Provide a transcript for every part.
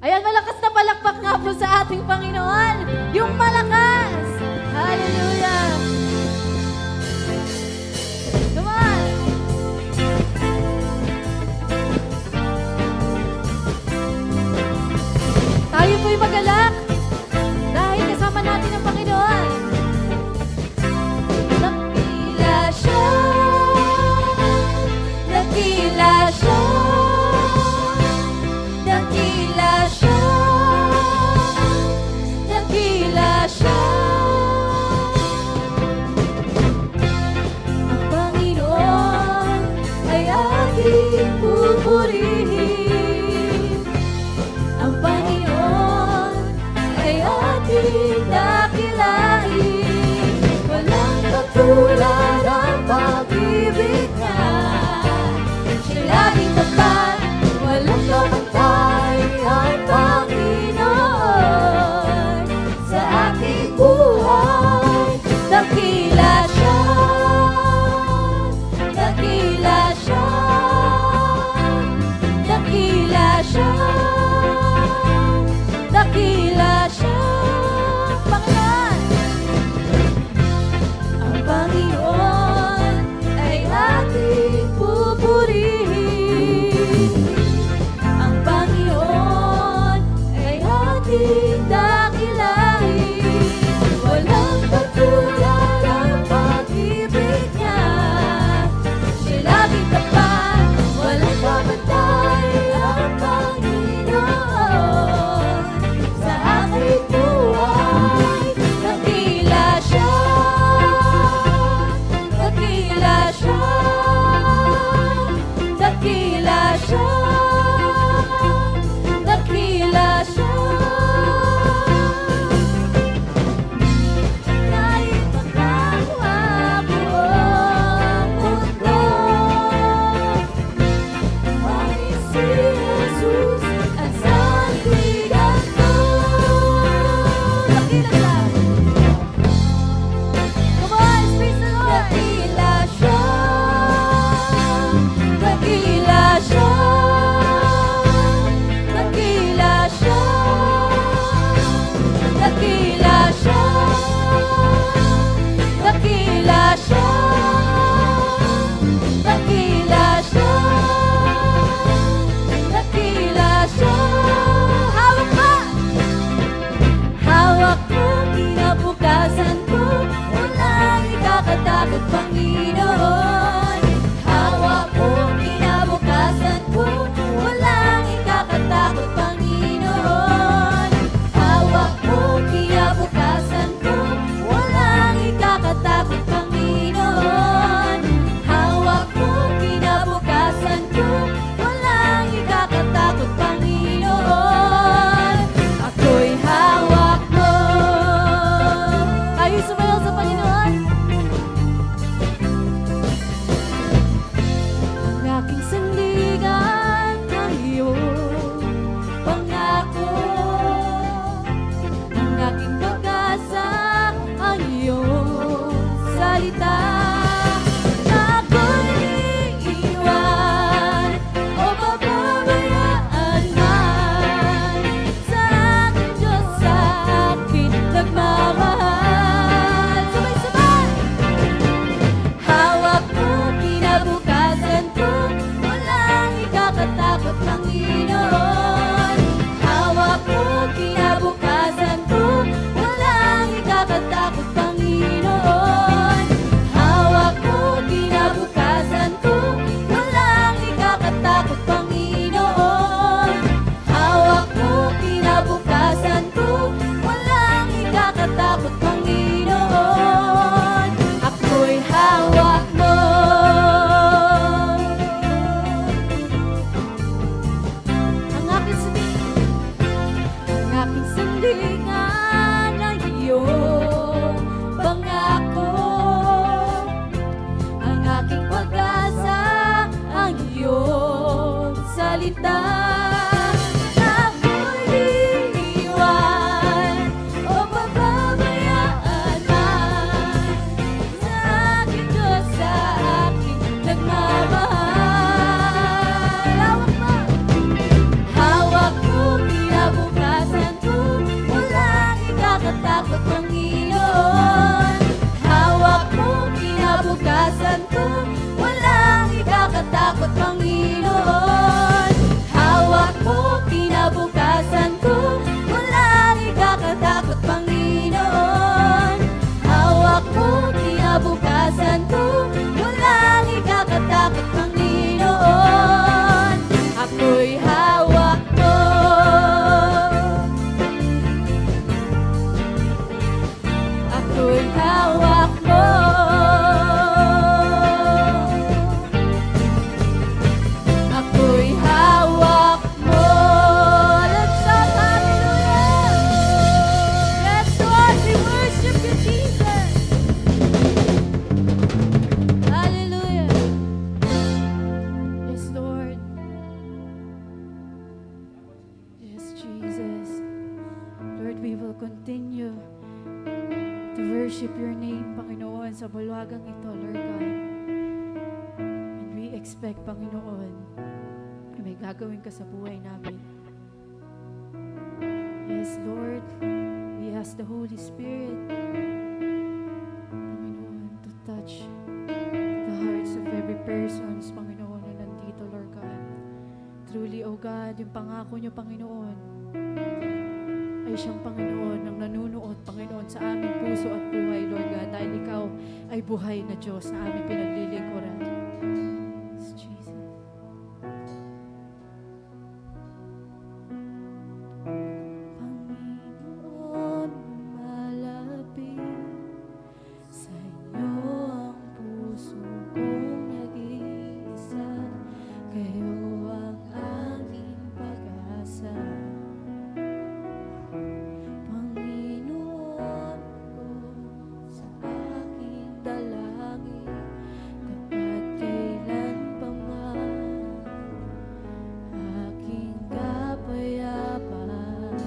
Ayan, malakas na palakpak nga po sa ating Panginoon. Yung malakas. Hallelujah. Come on. Tayo po'y magalak dahil kasama natin ang Panginoon. Dakila siya, dakila siya, dakila siya, dakila siya. Ang Panginoon ay ating pupurihin. Ang Panginoon ay ating dakilain. Walang katulad ang pag-ibig niya. Siya laging tapat, walang kapantay ang Panginoon sa ating buhay. Dakila siya, dakila siya, dakila siya, dakila siya. Panginoon, ang Panginoon ay ating pupurihin. Ang Panginoon ay ating dakilain. Walang katulad ang pag-ibig niya. Siya laging tapat, walang kapantay ang Panginoon sa aking buhay. Dakila siya, dakila siya, dakila siya, dakila siya. Kahit magkakuha buong mundo, ay si Jesus ang sandigan ko. Dakila siya. Come on, praise the Lord. Dakila siya, dakila siya, dakila siya, dakila siya, dakila siya, dakila siya, dakila siya. Hawak ka! Hawak mo, kinabukasan ko, walang ikakatakot, Panginoon. Hawak mo, kinabukasan ko, walang ikakatakot, Panginoon. Hawak mo, kinabukasan ko, walang ikakatakot, Panginoon. Hawak mo, kinabukasan ko, walang ikakatakot, Panginoon. Ako'y hawak mo. Tayo sumayaw sa Panginoon. Ang aking sandigan ng iyong pangako. Ang aking pag-asa, ang iyong salita. Ako'y iiwan o papabayaan man sa aking Diyos, sa akin nagmamahal. Sabay-sabay! Hawak mo, kinabukasan ko, walang ikakatakot, Panginoon. Hawak mo, kinabukasan ko, walang ikakatakot, Panginoon. Hawak mo, kinabukasan ko, walang ikakatakot, Panginoon. Hawak mo, kinabukasan ko, walang ikakatakot, Panginoon. Ako'y hawak mo. Ang aking sandingan ay iyong pangako. Ang aking pag-asa, ang iyong salita. Ako'y iiwan o papabayaan man sa aking Diyos, sa aking nagmamahal. Hawak mo, kinabukasan will continue to worship your name, Panginoon, sa bulwagang ito, Lord God. And we expect, Panginoon, na may gagawin ka sa buhay namin. Yes, Lord, we ask the Holy Spirit, Panginoon, to touch the hearts of every person, Panginoon, na nandito, Lord God. Truly, O God, yung pangako niyo, Panginoon, ay siyang Panginoon ang nanunuot, Panginoon, sa aming puso at buhay, Lord God, dahil Ikaw ay buhay na Diyos na aming pinaglilingkuran. Yes, Jesus. Panginoon, malapit sa iyo ang puso kong nag-iisa, kayo ang aking pag-asa. Panginoon ko sa aking dalangin, kapag kailan pa man aking kapayapaan.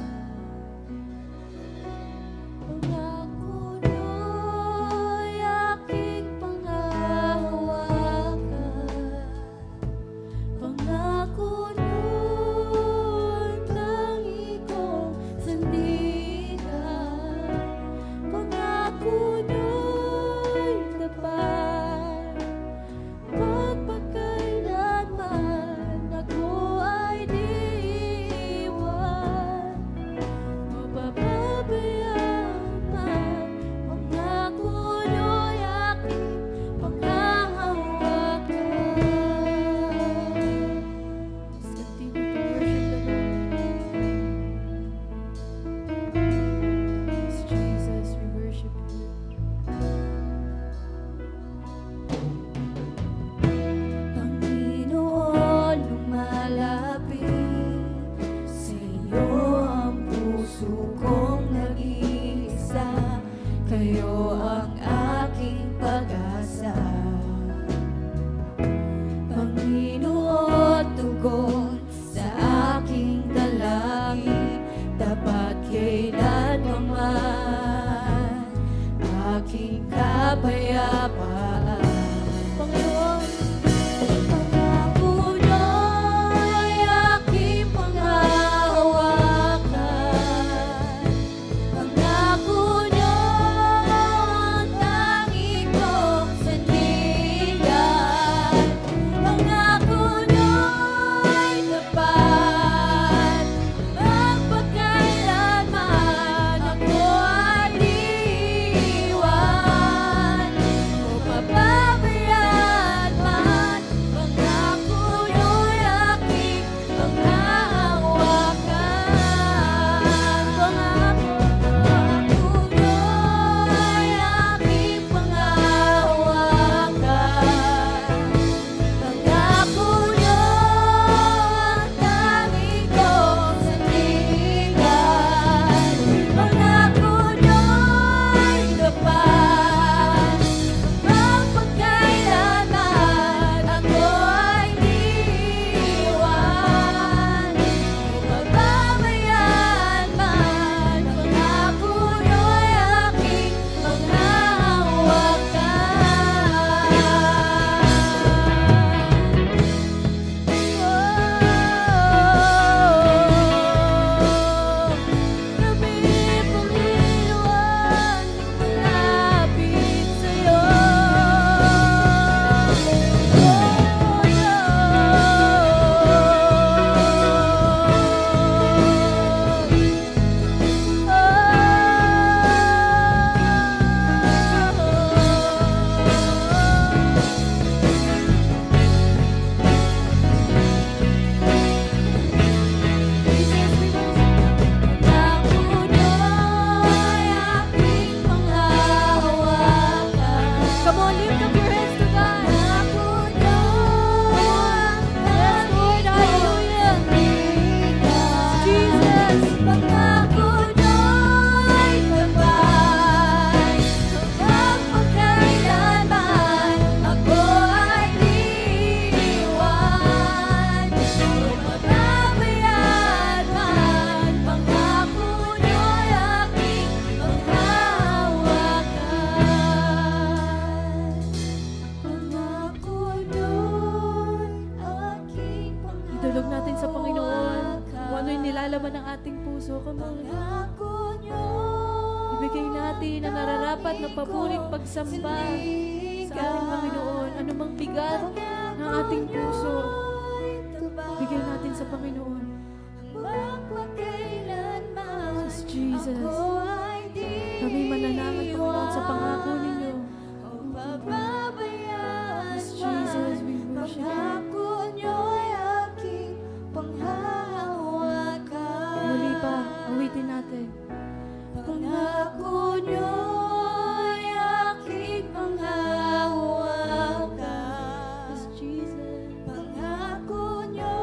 Pangako niyo'y aking panghahawakan. Pangako niyo'y tangi kong sandigan. Pangako niyo'y tapat, pagpakailanman ako ay di iwan. Mapapabayaan man, pangako niyo'y aking panghahawakan. Let's continue to worship the Lord. Yes, Jesus, we worship you. Panginoon, lumalapit sa iyo ang puso kong nag-iisa, kayo ang aking pag-asa. Panginoon, tugon sa aking dalangin, dapat kailan pa man aking kapayapaan. Panginoon, pangako niyo'y aking panghahawakan. Pangako niyo ang tangi kong sandigan. Pangako niyo'y tapat, magpakailanman ako ay di iwan. laman ng ating puso. Come on. Pangako niyo Ibigay natin ang nararapat na paburing pagsamba sa ating Panginoon. Anumang bigat ng ating puso, bigay natin sa Panginoon. Yes, Jesus. Kami mananangan, Panginoon, sa pangako ninyo. Yes, Jesus, we worship you. Muli pa, awitin natin. Pangako niyo'y aking panghahawakan. Yes, Jesus. Pangako niyo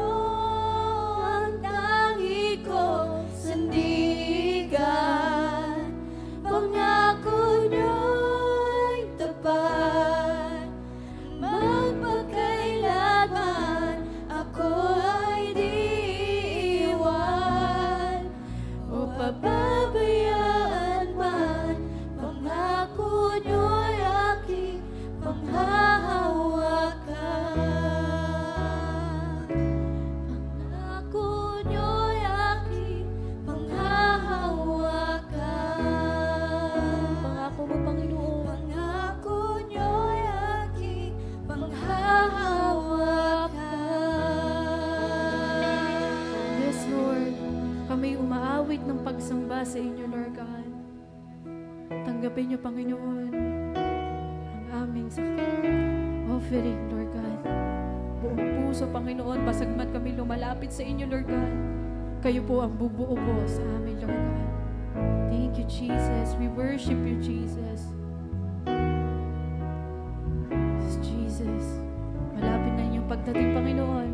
ang tangi kong sandigan. Pangako niyo'y tapat. Magpakailanman ako ay di iwan o pababayaan man. Pangako niyo'y aking panghahawakan. Pangako niyo'y aking panghahawakan. Pangako mo, Panginoon. Pangako niyo'y aking panghahawakan. Yes, Lord. Kami umaawit ng pagsamba sa inyo, Lord God. Tanggapin niyo, Panginoon, ang aming offering, Lord God. Buong puso, Panginoon, basagmat kami lumalapit sa inyo, Lord God. Kayo po ang bubuo po sa amin, Lord God. Thank you, Jesus. We worship you, Jesus. Yes, Jesus. Malapit na inyong pagdating, Panginoon.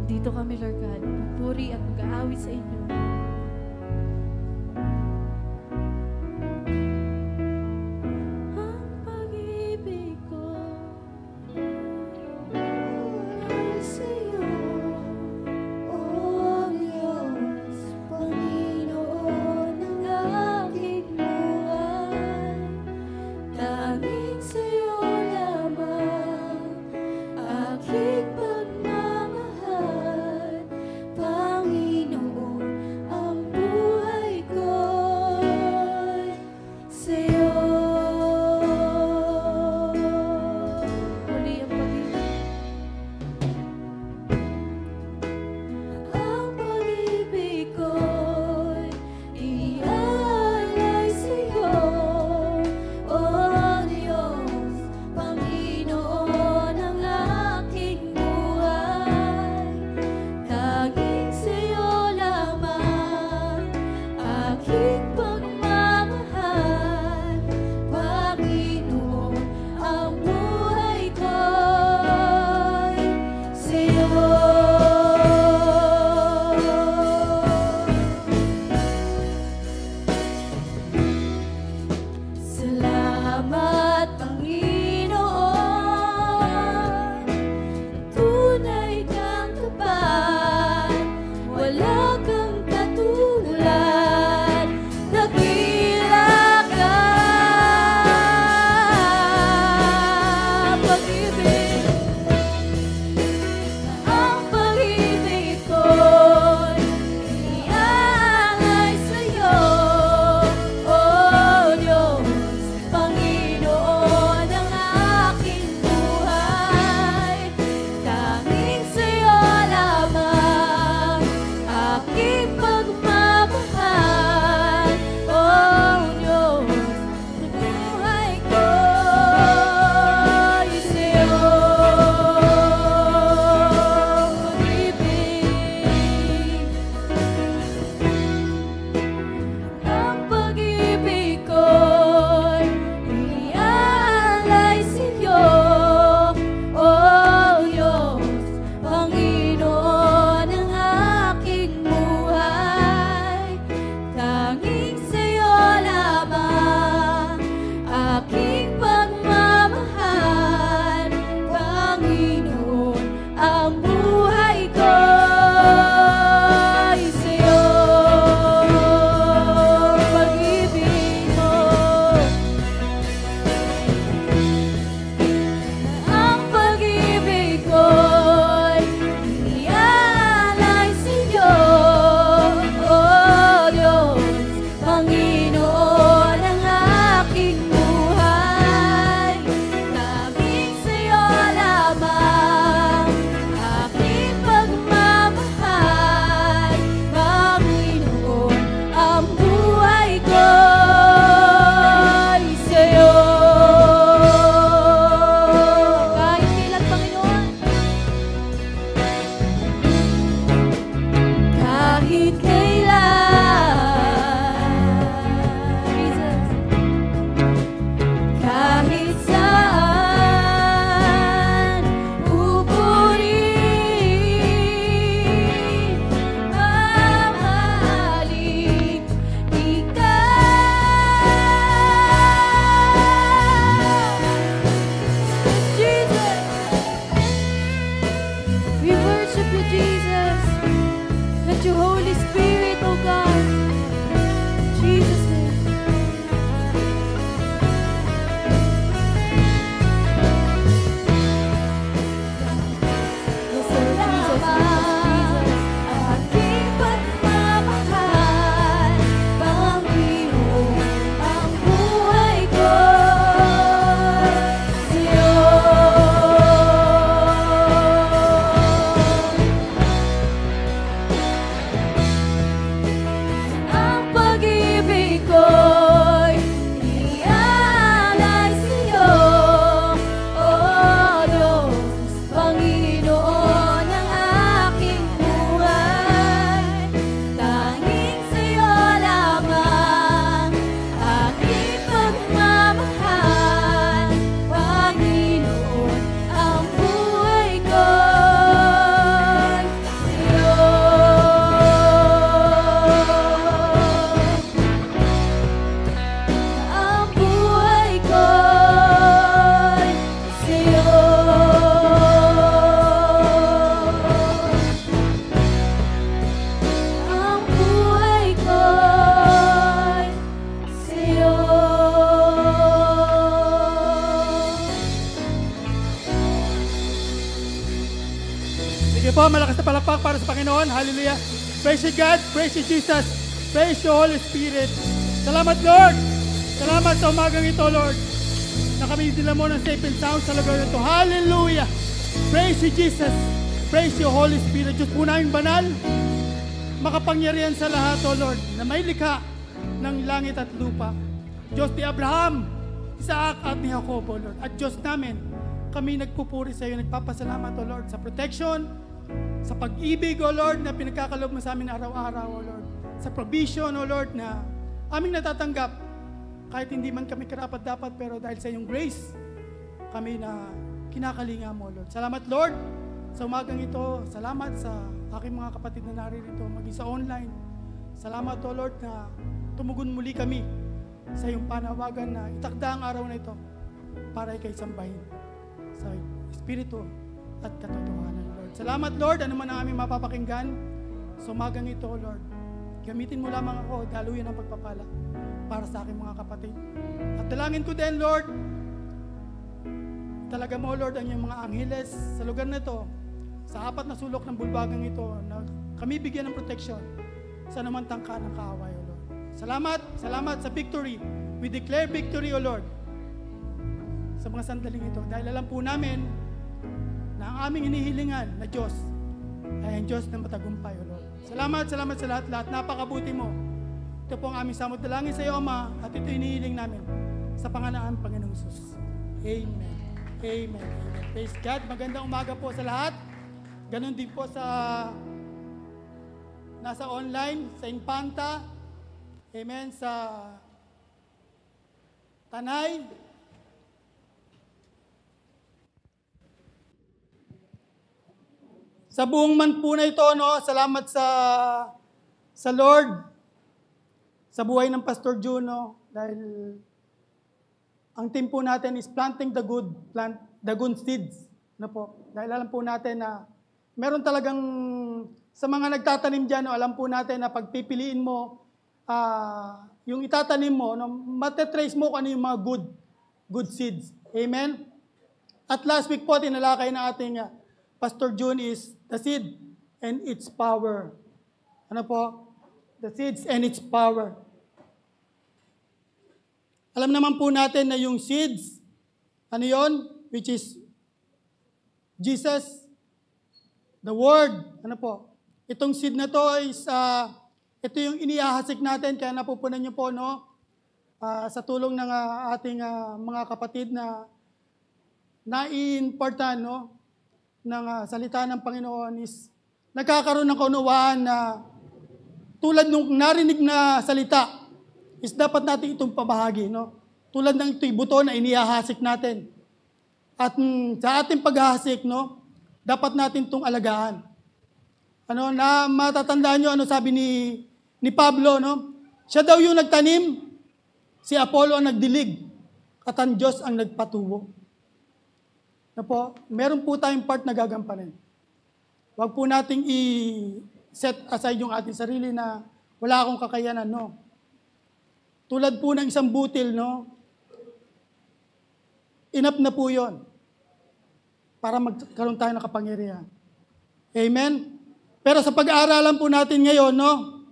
Dito kami, Lord God, pupuri at mag-aawit sa inyo. Ang pag-ibig ko Ay sa'yo, O Diyos, Panginoon ng aking buhay. Tanging sa'yo lamang aking pagmamahal, Panginoon. po, malakas na palakpak para sa Panginoon. Hallelujah. Praise you God, praise you Jesus, praise you Holy Spirit. Salamat Lord. Salamat sa umagang ito Lord, na kami dila mo ng safe and sound sa lugar nito. Hallelujah. Praise you Jesus, praise you Holy Spirit. Diyos po namin banal, makapangyarihan sa lahat o Lord, na may likha ng langit at lupa. Diyos ni Abraham, Isaac at ni Jacob o Lord. At Diyos namin, kami nagpupuri sa iyo, nagpapasalamat o Lord sa protection, sa pag-ibig o Lord na pinagkakalob mo sa amin araw-araw o Lord. Sa provision o Lord na aming natatanggap kahit hindi man kami karapat-dapat, pero dahil sa iyong grace, kami na kinakalinga mo, Lord. Salamat, Lord, sa umagang ito. Salamat sa aking mga kapatid na naririto, maging sa online. Salamat, O Lord, na tumugon muli kami sa iyong panawagan na itakda ang araw na ito para ikay sambahin sa Espiritu at katotohanan, Lord. Salamat, Lord, ano man ang aming mapapakinggan sa umagang ito, Lord. Gamitin mo lamang ako, daluyan ang pagpapala para sa aking mga kapatid. At dalangin ko din, Lord, talaga mo, Lord, ang iyong mga angheles sa lugar na ito, sa apat na sulok ng bulbagang ito, na kami bigyan ng protection sa naman tangka ng kaaway, O Lord. Salamat, salamat sa victory. We declare victory, O Lord, sa mga sandaling ito. Dahil alam po namin na ang aming hinihilingan na Diyos ay ang Diyos na matagumpay, O Lord. Salamat, salamat sa lahat-lahat. Napakabuti mo. Ito po ang aming samot dalangin sa iyo, Ama, at ito hinihiling namin sa pangalan ng Panginoong Hesus. Amen. Amen. Amen. Praise God. Magandang umaga po sa lahat. Ganon din po sa nasa online, sa Infanta. Amen. Sa Tanay. Sa buong man po na ito, no, salamat sa Lord, sa buhay ng Pastor Juno, dahil ang team po natin is planting the good seeds. No po? Dahil alam po natin na meron talagang, sa mga nagtatanim dyan, no, alam po natin na pagpipiliin mo, yung itatanim mo, no, matetrace mo kung ano yung mga good seeds. Amen? At last week po, tinalakay na ating Pastor June is the seed and its power. Ano po? The seeds and its power. Alam naman po natin na yung seeds, ano yon? Which is Jesus, the Word. Ano po? Itong seed na to is, ito yung inihahasik natin, kaya napupunan nyo po, no? Sa tulong ng ating mga kapatid na nai-importan, no? Ng salita ng Panginoon is nagkakaroon ng kaunawaan na tulad nung narinig na salita is dapat natin itong pabahagi, no? Tulad ng ito'y buto na inihahasik natin. At sa ating paghahasik, no, dapat natin itong alagaan. Ano, na matatandaan nyo, ano sabi ni Pablo, no? Siya daw yung nagtanim, si Apollo ang nagdilig, at ang Diyos ang nagpatubo. Na po, meron po tayong part na gagampanin. Huwag po nating i-set aside yung ating sarili na wala akong kakayanan, no. Tulad po ng isang butil, no, enough na po yun para magkaroon tayo ng kapangyarihan. Amen? Pero sa pag-aaralan po natin ngayon, no,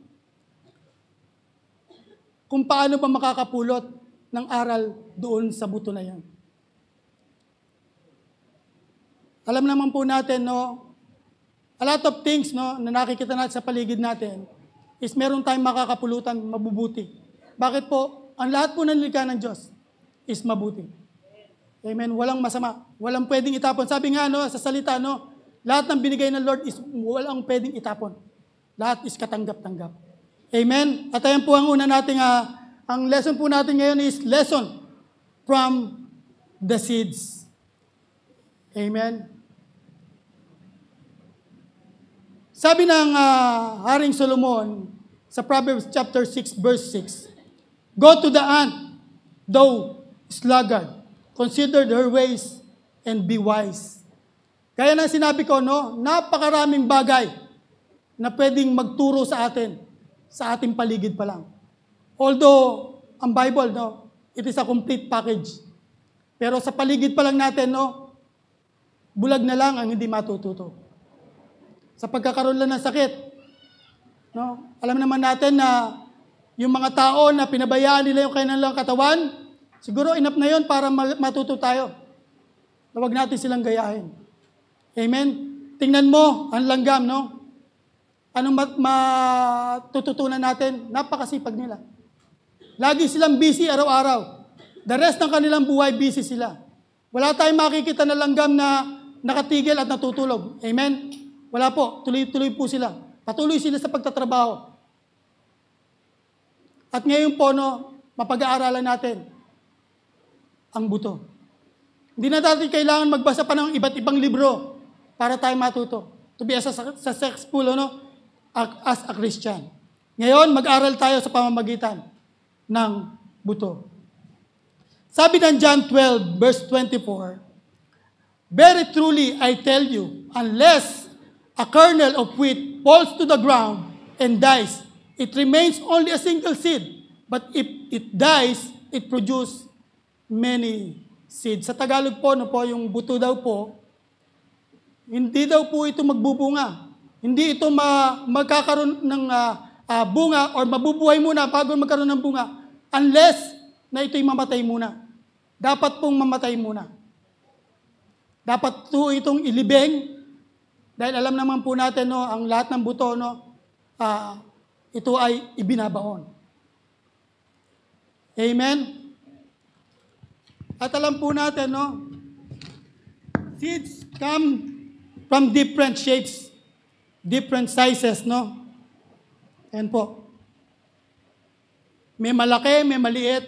kung paano ba makakapulot ng aral doon sa buto na yan. Alam naman po natin, no, a lot of things, no, na nakikita natin sa paligid natin is meron tayong makakapulutan, mabubuti. Bakit po? Ang lahat po ng nilikha ng Diyos is mabuti. Amen? Walang masama. Walang pwedeng itapon. Sabi nga, no, sa salita, no, lahat ng binigay ng Lord is walang pwedeng itapon. Lahat is katanggap-tanggap. Amen? At ayan po ang una nating, ang lesson po natin ngayon is lesson from the seeds. Amen? Sabi ng Haring Solomon sa Proverbs chapter 6 verse 6, "Go to the ant, thou sluggard, consider her ways and be wise." Kaya na sinabi ko, no, napakaraming bagay na pwedeng magturo sa atin, sa ating paligid pa lang. Although, ang Bible, no, it is a complete package. Pero sa paligid pa lang natin, no, bulag na lang ang hindi matututo. sa pagkakaroon lang ng sakit. No? Alam naman natin na yung mga tao na pinabayaan nila yung kanilang katawan, siguro enough na yun para matuto tayo. Na huwag natin silang gayahin. Amen? Tingnan mo, ang langgam, no? Anong matututunan natin? Napakasipag nila. Lagi silang busy araw-araw. The rest ng kanilang buhay, busy sila. Wala tayong makikita na langgam na nakatigil at natutulog. Amen? Wala po. Tuloy-tuloy po sila. Patuloy sila sa pagtatrabaho. At ngayon po, no, mapag-aaralan natin ang buto. Hindi na natin kailangan magbasa pa ng iba't ibang libro para tayo matuto. To be successful, no, as a Christian. Ngayon, mag-aral tayo sa pamamagitan ng buto. Sabi ng John 12, verse 24, "Very truly, I tell you, unless a kernel of wheat falls to the ground and dies, it remains only a single seed. But if it dies, it produces many seeds." Sa Tagalog po, no po, yung buto daw po, hindi daw po ito magbubunga. Hindi ito magkakaroon ng bunga or mabubuhay muna bago magkaroon ng bunga unless na ito'y mamatay muna. Dapat pong mamatay muna. Dapat po itong ilibing dahil alam naman po natin, no, ang lahat ng buto, no, ito ay ibinabaon. Amen? At alam po natin, no, seeds come from different shapes, different sizes, no? Ayan po. May malaki, may maliit,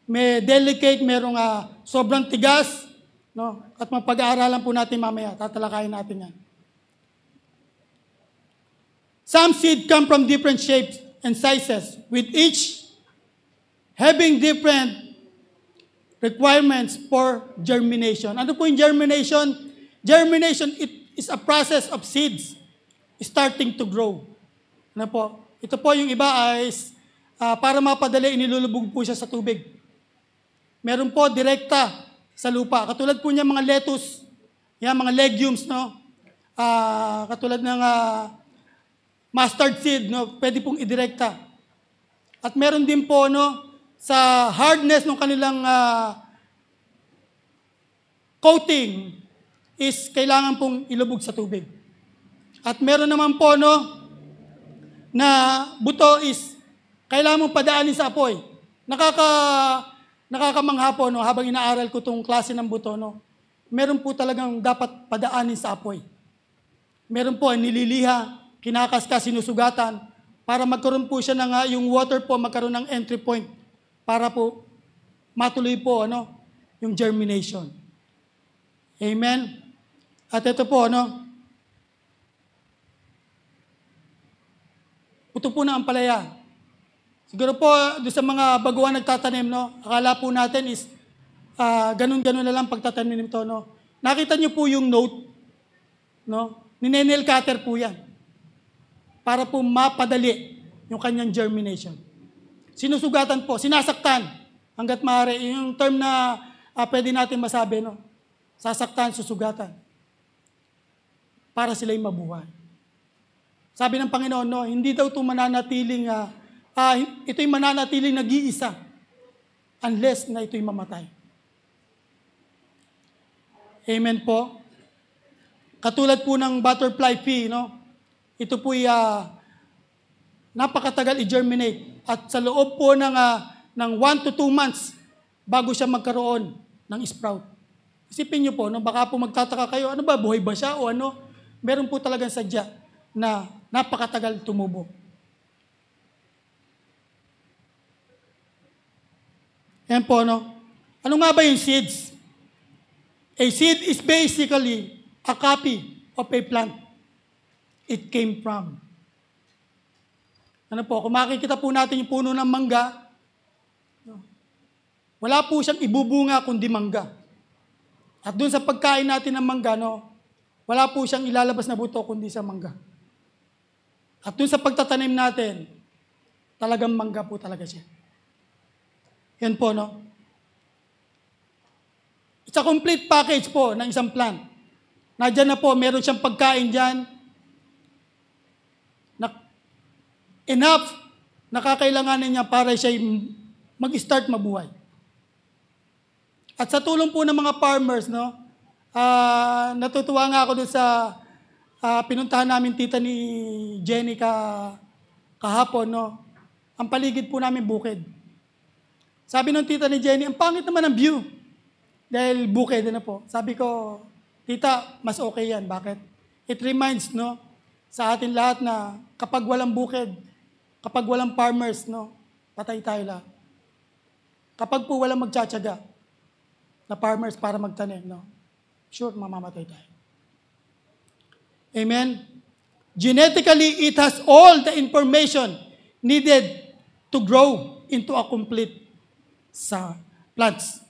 may delicate, merong sobrang tigas, no? At mapag-aaralan po natin mamaya, tatalakayin natin yan. Some seed come from different shapes and sizes, with each having different requirements for germination. Ano po yung germination? Germination, it is a process of seeds starting to grow. Ano po? Ito po yung iba ay para mapadali, inilulubog po siya sa tubig. Meron po direkta sa lupa. Katulad po niya mga lettuce, yan, mga legumes, no? Katulad ng mustard seed, no? Pwede pong idirekta. At meron din po, no, sa hardness ng kanilang coating is kailangan pong ilubog sa tubig. At meron naman po, no, na buto is kailangan mong padaanin sa apoy. Nakakamangha po, no, habang inaaral ko itong klase ng buto, no, meron po talagang dapat padaanin sa apoy. Meron po nililiha, kinakaskas, sinusugatan, para magkaroon po siya ng, yung water po, magkaroon ng entry point, para po matuloy po, ano, yung germination. Amen? At ito po, ano, ito po na ang palaya. Siguro po, doon sa mga baguhan nagtatanim, no, akala po natin is, ganun-ganun na lang pagtatanim nito, no. Nakita niyo po yung note, no, ni-nail cutter po yan. Para po mapadali yung kanyang germination. Sinusugatan po, sinasaktan, hanggat maaari. Yung term na pwede natin masabi, no, sasaktan, susugatan. Para sila'y mabuhay. Sabi ng Panginoon, no, hindi daw ito mananatiling, ito'y mananatiling nag-iisa unless na ito'y mamatay. Amen po. Katulad po ng butterfly pea, no, ito po'y napakatagal i-germinate. At sa loob po ng 1 to 2 months bago siya magkaroon ng sprout. Isipin niyo po, no, baka po magtataka kayo, ano ba, buhay ba siya o ano? Meron po talagang sadya na napakatagal tumubo. Yan po, no? Ano nga ba yung seeds? A seed is basically a copy of a plant it came from. Ano po, kung makikita po natin yung puno ng mangga, wala po siyang ibubunga kundi mangga. At dun sa pagkain natin ng mangga, no, wala po siyang ilalabas na buto kundi sa mangga. At dun sa pagtatanim natin, talagang mangga po talaga siya. Yan po, no? It's a complete package po ng isang plant. Nandiyan na po, meron siyang pagkain dyan, enough na kakailanganin niya para siya mag-start mabuhay. At sa tulong po ng mga farmers, no, natutuwa nga ako doon sa pinuntahan namin tita ni Jenny kahapon, no. Ang paligid po namin bukid. Sabi ng tita ni Jenny, ang pangit naman ang view. Dahil bukid, ano po. Sabi ko, tita, mas okay yan. Bakit? It reminds, no, sa atin lahat na kapag walang bukid, kapag walang farmers, no, patay tayo lahat. Kapag po walang magtsatsaga na farmers para magtanim, no, sure, mamamatay tayo. Amen? Genetically, it has all the information needed to grow into a complete plants.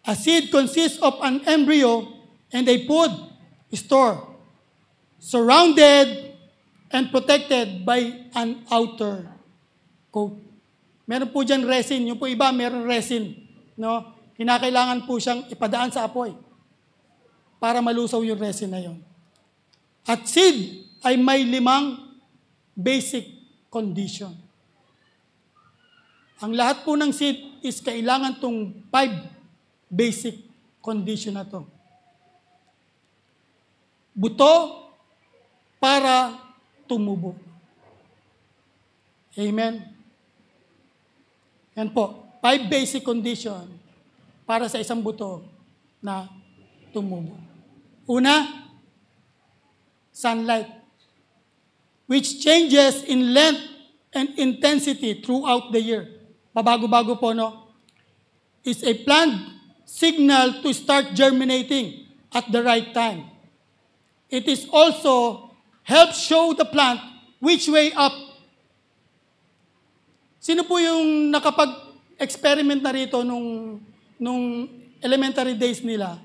A seed consists of an embryo and a food store, surrounded and protected by an outer coat. Meron po dyan resin. Yung po iba, meron resin. No? Kinakailangan po siyang ipadaan sa apoy para malusaw yung resin na yun. At seed ay may 5 basic condition. Ang lahat po ng seed is kailangan tong 5 basic condition na to. Buto para tumubo. Amen? Yan po, 5 basic condition para sa isang buto na tumubo. Una, sunlight, which changes in length and intensity throughout the year. Pabago-bago po, no? Is a plant signal to start germinating at the right time. It is also helps show the plant which way up. Sino po yung nakapag-experiment na rito nung elementary days nila?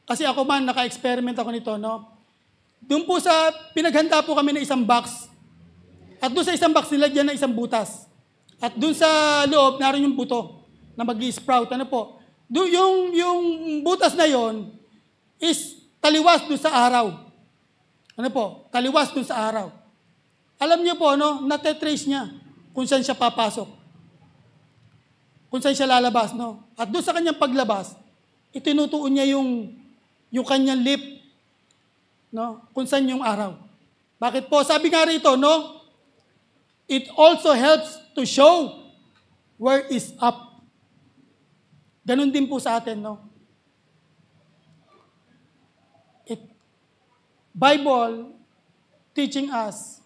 Kasi ako man, naka-experiment ako nito, no? Doon po pinaghanda po kami ng isang box. At doon sa isang box, nilagyan ng isang butas. At doon sa loob, naroon yung buto na mag-sprout. Ano po? Yung butas na yon is taliwas doon sa araw. Ano po? Taliwas doon sa araw. Alam niyo po, no? Nate-trace niya kung saan siya papasok. Kung saan siya lalabas, no? At doon sa kanyang paglabas, itinutuon niya yung kanyang lip, no? Kung saan yung araw. Bakit po? Sabi nga rito, no? It also helps to show where is up. Ganun din po sa atin, no? Bible teaching us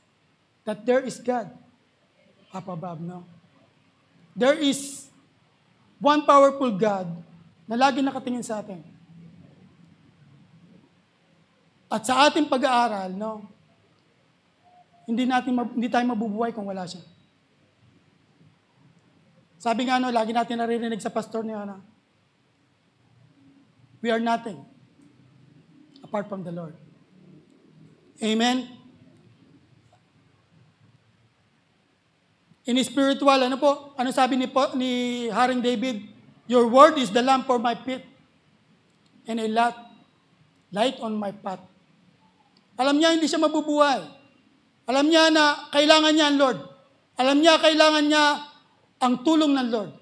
that there is God up above, no? There is one powerful God na lagi nakatingin sa atin. At sa ating pag-aaral, no, hindi tayo mabubuhay kung wala siya. Sabi nga, no, lagi natin naririnig sa pastor niya, no, we are nothing apart from the Lord. Amen? In spiritual, ano po? Ano sabi ni Haring David? Your word is the lamp for my feet and a light on my path. Alam niya, hindi siya mabubuhay. Alam niya na kailangan niya ang Lord. Alam niya, kailangan niya ang tulong ng Lord.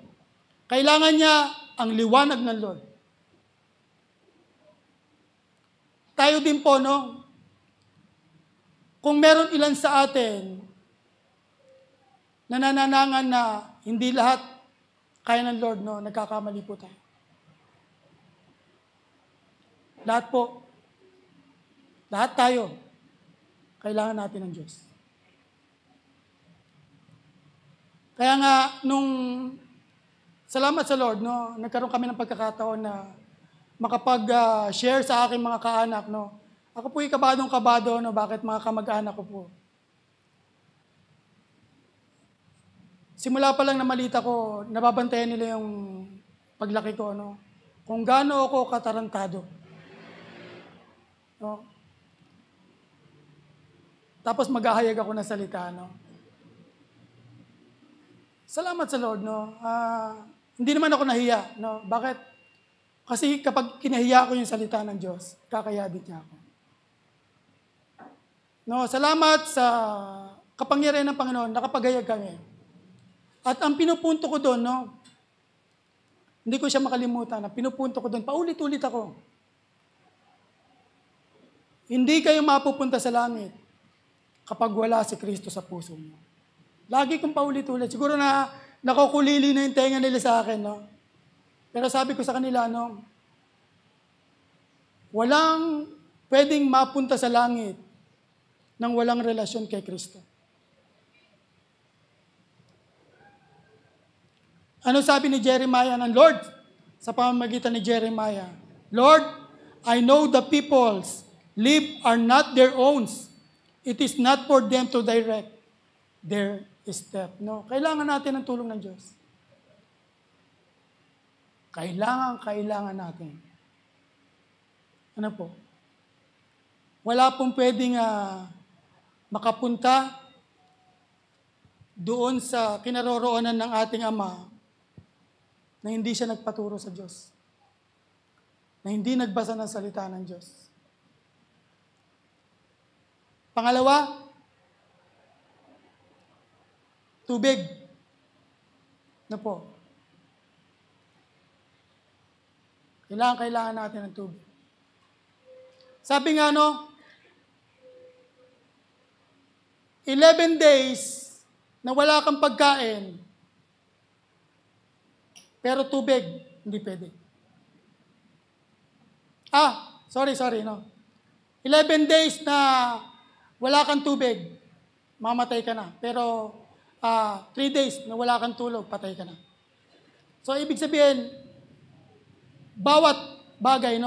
Kailangan niya ang liwanag ng Lord. Tayo din po, no? Kung meron ilan sa atin na nananangan na hindi lahat kaya ng Lord, no, nagkakamali po tayo. Lahat po, lahat tayo, kailangan natin ng Diyos. Kaya nga, salamat sa Lord, no, nagkaroon kami ng pagkakataon na makapag-share sa aking mga kaanak, no. Ako po'y kabadong-kabado, no, bakit mga kamag-anak ko po. Simula pa lang na malita ko, nababantayan nila yung paglaki ko, no? Kung gaano ako katarantado. No? Tapos maghahayag ako ng salita, no? Salamat sa Lord, no? Hindi naman ako nahiya, no? Bakit? Kasi kapag kinahiya ko yung salita ng Diyos, kakayabit niya ako. No, salamat sa kapangyarihan ng Panginoon, nakapagayag kami. At ang pinupunto ko doon, no, hindi ko siya makalimutan, na pinupunto ko doon, paulit-ulit ako. Hindi kayo mapupunta sa langit kapag wala si Kristo sa puso mo. Lagi kong paulit-ulit. Siguro na nakukulili na yung tenga nila sa akin, no? Pero sabi ko sa kanila, no, walang pwedeng mapunta sa langit nang walang relasyon kay Kristo. Ano sabi ni Jeremiah ng Lord? Sa pamamagitan ni Jeremiah, Lord, I know the people's live are not their own. It is not for them to direct their step. No? Kailangan natin ng tulong ng Diyos. Kailangan natin. Ano po? Wala pong pwedeng makapunta doon sa kinaroroonan ng ating Ama na hindi siya nagpaturo sa Diyos. Na hindi nagbasa ng salita ng Diyos. Pangalawa, tubig. Ano po? Kailangan natin ng tubig. Sabi nga, 11 days na wala kang pagkain, pero tubig, hindi pwede. Sorry, 11 days na wala kang tubig, mamatay ka na. Pero 3 days na wala kang tulog, patay ka na. So, ibig sabihin, bawat bagay,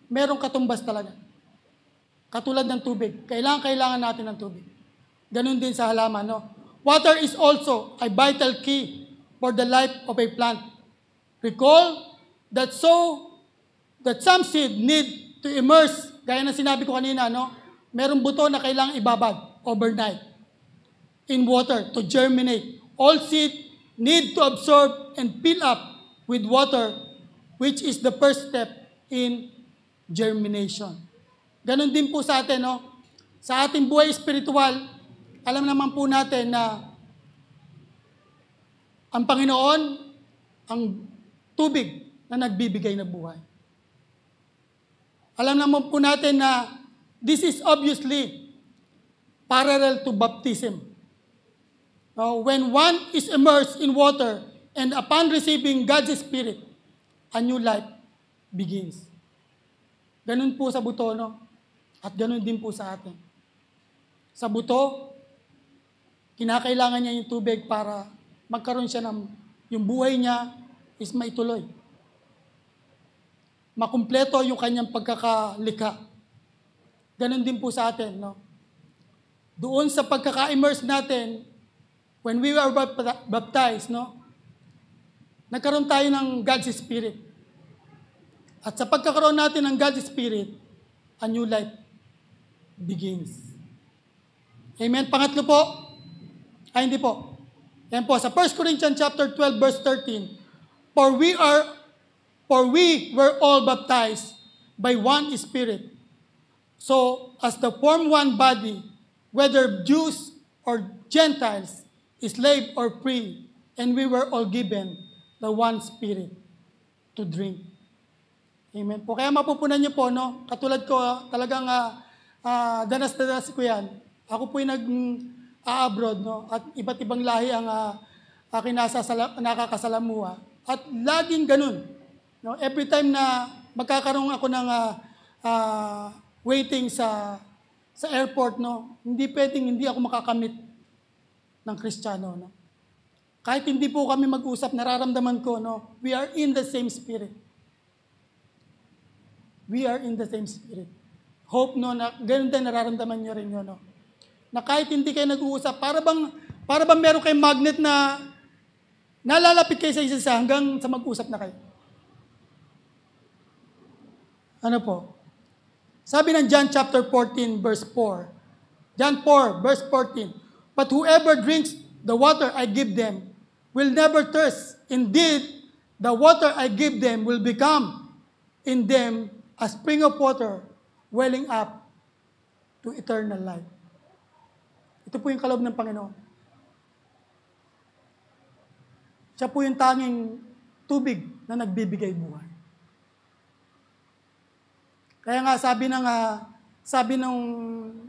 merong katumbas talaga. Katulad ng tubig. Kailangan natin ng tubig. Ganun din sa halaman, Water is also a vital key for the life of a plant. Recall that some seed need to immerse, gaya na sinabi ko kanina, merong buto na kailangang ibabad overnight in water to germinate. All seed need to absorb and fill up with water, which is the first step in germination. Ganon din po sa atin, Sa ating buhay espiritual, alam naman po natin na ang Panginoon, ang tubig na nagbibigay ng buhay. Alam naman po natin na this is obviously parallel to baptism. When one is immersed in water and upon receiving God's Spirit, a new life begins. Ganun po sa buto, At ganun din po sa atin. Sa buto, kinakailangan niya yung tubig para magkaroon siya ng, yung buhay niya is maituloy. Makumpleto yung kanyang pagkakalikha. Ganun din po sa atin, Doon sa pagkaka-immerse natin, when we were baptized, nagkaroon tayo ng God's Spirit. At sa pagkakaroon natin ng God's Spirit, a new life begins. Amen. Pangatlo po, hindi po. Yan po, sa 1 Corinthians chapter 12, verse 13, For we were all baptized by one Spirit. So, as the form one body, whether Jews or Gentiles, slave or free, and we were all given the one Spirit to drink. Amen po. Kaya mapupunan niyo po, katulad ko, talagang danas-danas ko yan. Ako po'y nag-abroad, at iba't ibang lahi ang aking nakakasalamuha. At laging ganun. Every time na magkakaroon ako ng waiting sa airport, hindi pwedeng hindi ako makakamit ng Kristiyano. Kahit hindi po kami mag-usap, nararamdaman ko, we are in the same spirit. We are in the same spirit. Hope, na ganun din nararamdaman nyo rin yun, na kahit hindi kayo nag-uusap, para bang meron kayong magnet na nalalapit kayo sa isa hanggang sa mag-usap na kayo. Ano po? Sabi ng John chapter 14, verse 4. John 4, verse 14. But whoever drinks the water I give them will never thirst. Indeed, the water I give them will become in them a spring of water welling up to eternal life. Ito po yung kaloob ng Panginoon. Siya po yung tanging tubig na nagbibigay buhay. Kaya nga sabi ng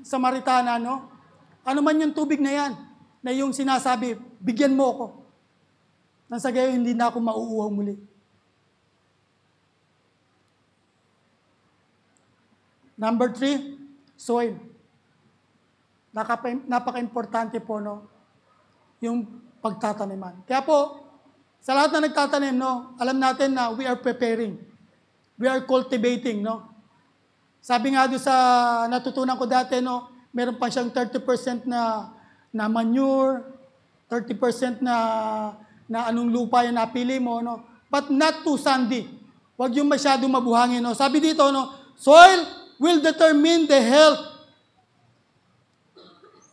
Samaritana, no? Ano man yung tubig na yan, na yung sinasabi, bigyan mo ako. Nang sa gayon, hindi na ako mauuhaw muli. Number 3, soil. Napaka-importante po, no? Yung pagtataniman. Kaya po, sa lahat na nagtatanim, no, alam natin na we are preparing. We are cultivating, no? Sabi nga doon sa natutunan ko dati, no, meron pa siyang 30% na manure, 30% na anong lupa yung napili mo, no? But not too sandy. Huwag yung masyadong mabuhangin, no? Sabi dito, no, soil will determine the health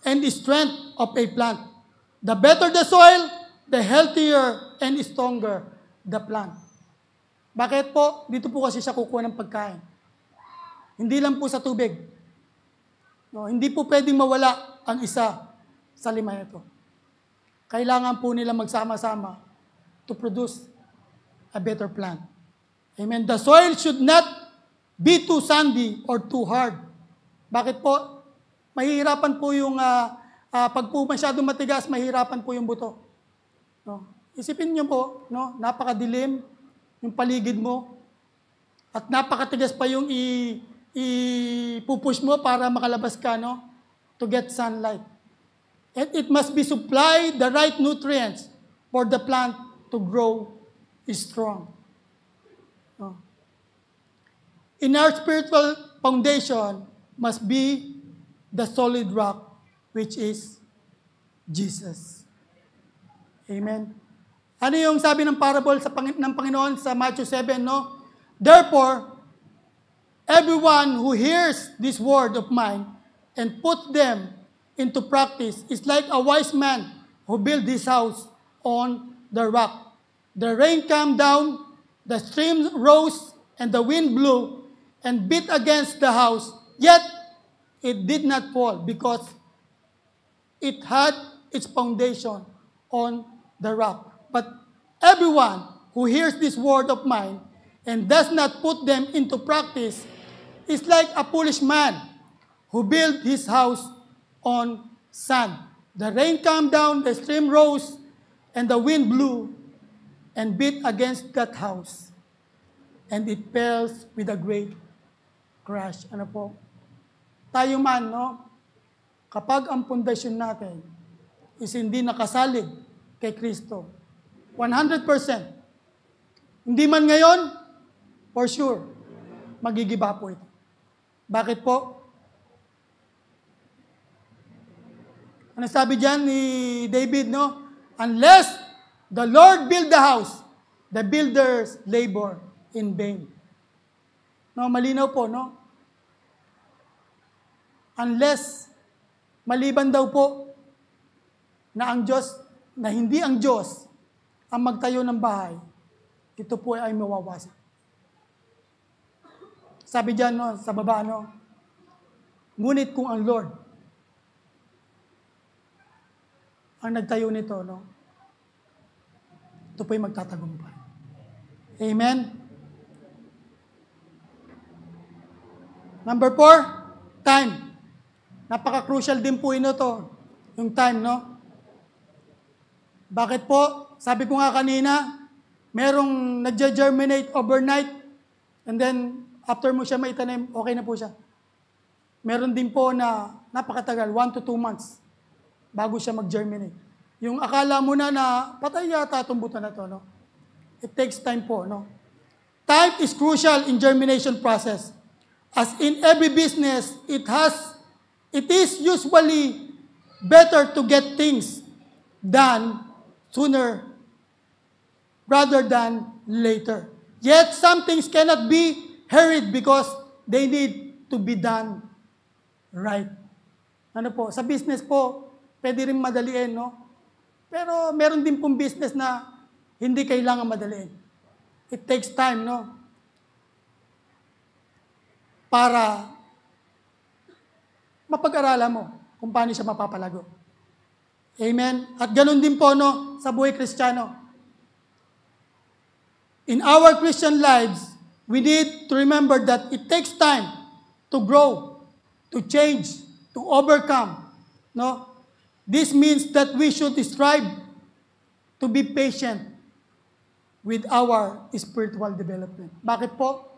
and the strength of a plant. The better the soil, the healthier and stronger the plant. Bakit po? Dito po kasi siya kukuha ng pagkain. Hindi lang po sa tubig. No, hindi po pwedeng mawala ang isa sa lima nito. Kailangan po nila magsama-sama to produce a better plant. Amen. The soil should not be too sandy or too hard. Bakit po? Mahihirapan po yung, pag po masyadong matigas, mahihirapan po yung buto. No? Isipin niyo po, no? Napakadilim yung paligid mo at napakatigas pa yung ipupush mo para makalabas ka, no? To get sunlight. And it must be supplied the right nutrients for the plant to grow strong. No? In our spiritual foundation must be the solid rock, which is Jesus. Amen. Ano yung sabi ng parable ng Panginoon sa Matthew 7, no? Therefore, everyone who hears this word of mine and puts them into practice is like a wise man who built his house on the rock. The rain came down, the stream rose, and the wind blew and beat against the house, yet it did not fall because it had its foundation on the rock. But everyone who hears this word of mine and does not put them into practice is like a foolish man who built his house on sand. The rain came down, the stream rose, and the wind blew and beat against that house. And it fell with a great crash. Ano po? Tayo man, no? Kapag ang pundasyon natin is hindi nakasalig kay Kristo, 100%. Hindi man ngayon, for sure, magigiba po ito. Bakit po? Ano sabi dyan ni David, no? Unless the Lord build the house, the builders labor in vain. No, malinaw po, no? Unless, maliban daw po, na ang Diyos, na hindi ang Diyos ang magtayo ng bahay, ito po ay mawawasak. Sabi dyan, no, sa baba, no, ngunit kung ang Lord ang nagtayo nito, no, ito po ay magtatagumpay. Amen? Number 4, time. Napaka-crucial din po ito, yung time, no? Bakit po? Sabi ko nga kanina, merong nagja-germinate overnight, and then, after mo siya maitanim, okay na po siya. Meron din po na napakatagal, 1 to 2 months, bago siya mag-germinate. Yung akala mo na patay yata itong buto na to, no? It takes time po, no? Time is crucial in germination process. As in every business, it is usually better to get things done sooner rather than later. Yet some things cannot be hurried because they need to be done right. Ano po, sa business po, pwede rin madaliin, no? Pero meron din pong business na hindi kailangan madaliin. It takes time, no? Para mapag-aralan mo kung paano siya mapapalago. Amen? At ganun din po, no, sa buhay Kristiyano. In our Christian lives, we need to remember that it takes time to grow, to change, to overcome. No? This means that we should strive to be patient with our spiritual development. Bakit po?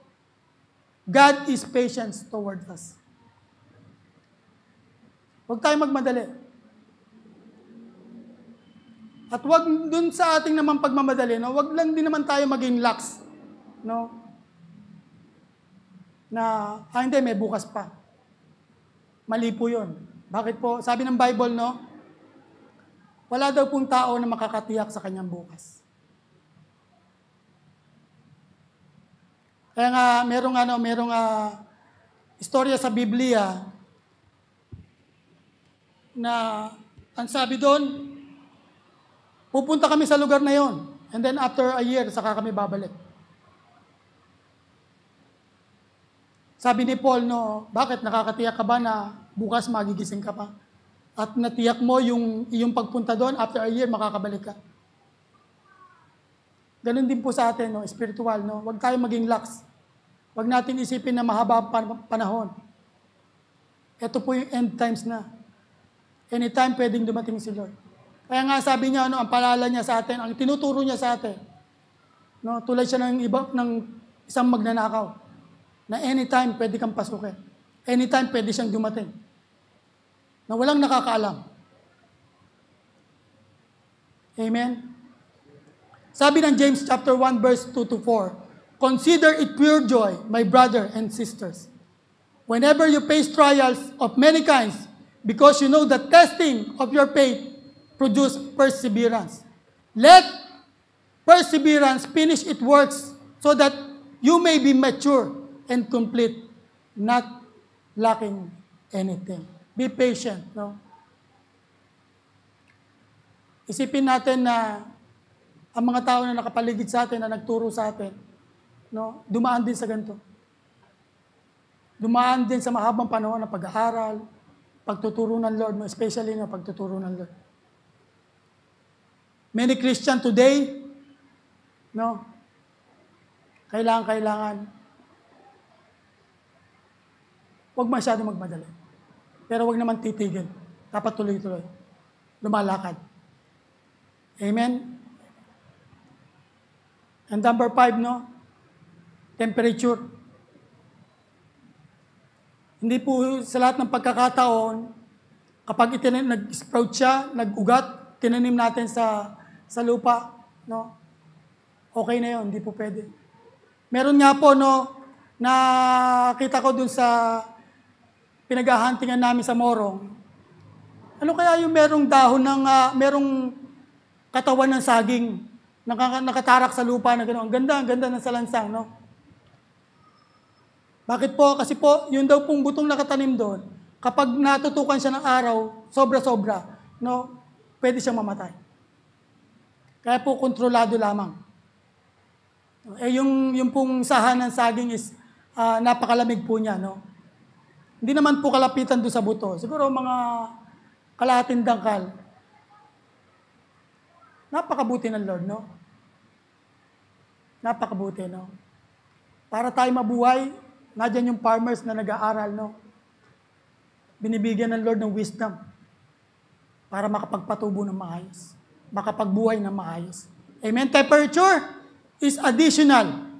God is patient towards us. Huwag tayong magmadali. At huwag dun sa ating naman pagmamadali, no? Huwag lang din naman tayo maging lax. No? Na, hindi, may bukas pa. Mali po yun. Bakit po? Sabi ng Bible, no? Wala daw pong tao na makakatiyak sa kanyang bukas. Kaya nga, merong istorya sa Biblia na ang sabi doon, pupunta kami sa lugar na yon, and then after a year, saka kami babalik. Sabi ni Paul, no, bakit nakakatiyak ka ba na bukas magigising ka pa? At natiyak mo yung iyong pagpunta doon, after a year, makakabalik ka. Ganun din po sa atin, no, spiritual, no. Huwag tayo maging lax. Huwag natin isipin na mahaba panahon. Ito po yung end times na. Anytime pwedeng dumating si Lord. Kaya nga sabi niya, no, ang paalala niya sa atin, ang tinuturo niya sa atin, no, tulad siya ng isang magnanakaw, na anytime pwede kang pasukin. Anytime pwede siyang dumating. Na walang nakakaalam. Amen? Sabi ng James chapter 1 verse 2 to 4, "Consider it pure joy, my brother and sisters, whenever you face trials of many kinds, because you know the testing of your faith produce perseverance. Let perseverance finish its works so that you may be mature and complete, not lacking anything." Be patient, no? Isipin natin na ang mga tao na nakapaligid sa atin, na nagturo sa atin, no, dumaan din sa ganito. Dumaan din sa mahabang panahon ng pag-aaral, pagtuturo ng Lord, no, especially na pagtuturo ng Lord. Many Christian today, no, kailangan, huwag masyado magmadali. Pero huwag naman titigil. Dapat tuloy-tuloy. Lumalakad. Amen? And number 5, no? Temperature. Hindi po sa lahat ng pagkakataon, kapag nag-sprout siya, nag-ugat, tinanim natin sa lupa, no? Okay na yun, hindi po pwede. Meron nga po, no, nakita ko dun sa pinag-ahuntingan namin sa Morong. Ano kaya yung merong dahon ng, merong katawan ng saging, nakatarak sa lupa na gano'n. Ang ganda ng salansang, no? Bakit po? Kasi po, yun daw pong butong nakatanim doon, kapag natutukan siya ng araw, sobra-sobra, no, pwede siyang mamatay. Kaya po, kontrolado lamang. Eh, yung pong sahan ng saging is, napakalamig po niya, no? Hindi naman po kalapitan doon sa buto. Siguro mga kalahating dangkal. Napakabuti ng Lord, no? Napakabuti, no? Para tayo mabuhay, nadyan yung farmers na nag-aaral, no? Binibigyan ng Lord ng wisdom para makapagpatubo ng maayos. Makapagbuhay ng maayos. Amen? Temperature is additional.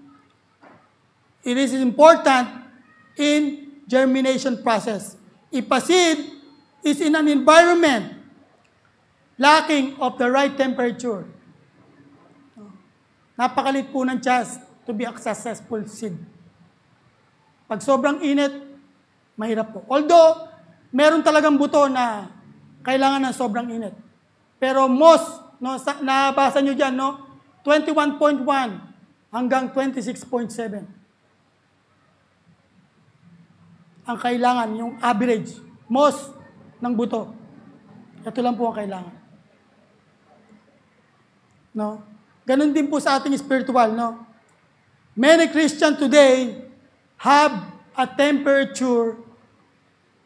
It is important in germination process. If a seed is in an environment lacking of the right temperature, napakalit po ng chance to be a successful seed. Pag sobrang init, mahirap po. Although, meron talagang buto na kailangan ng sobrang init. Pero most, no, nabasa nyo dyan, no, 21.1 hanggang 26.7. Ang kailangan, yung average, most ng buto. Ito lang po ang kailangan. No? Ganon din po sa ating spiritual, no? Many Christians today have a temperature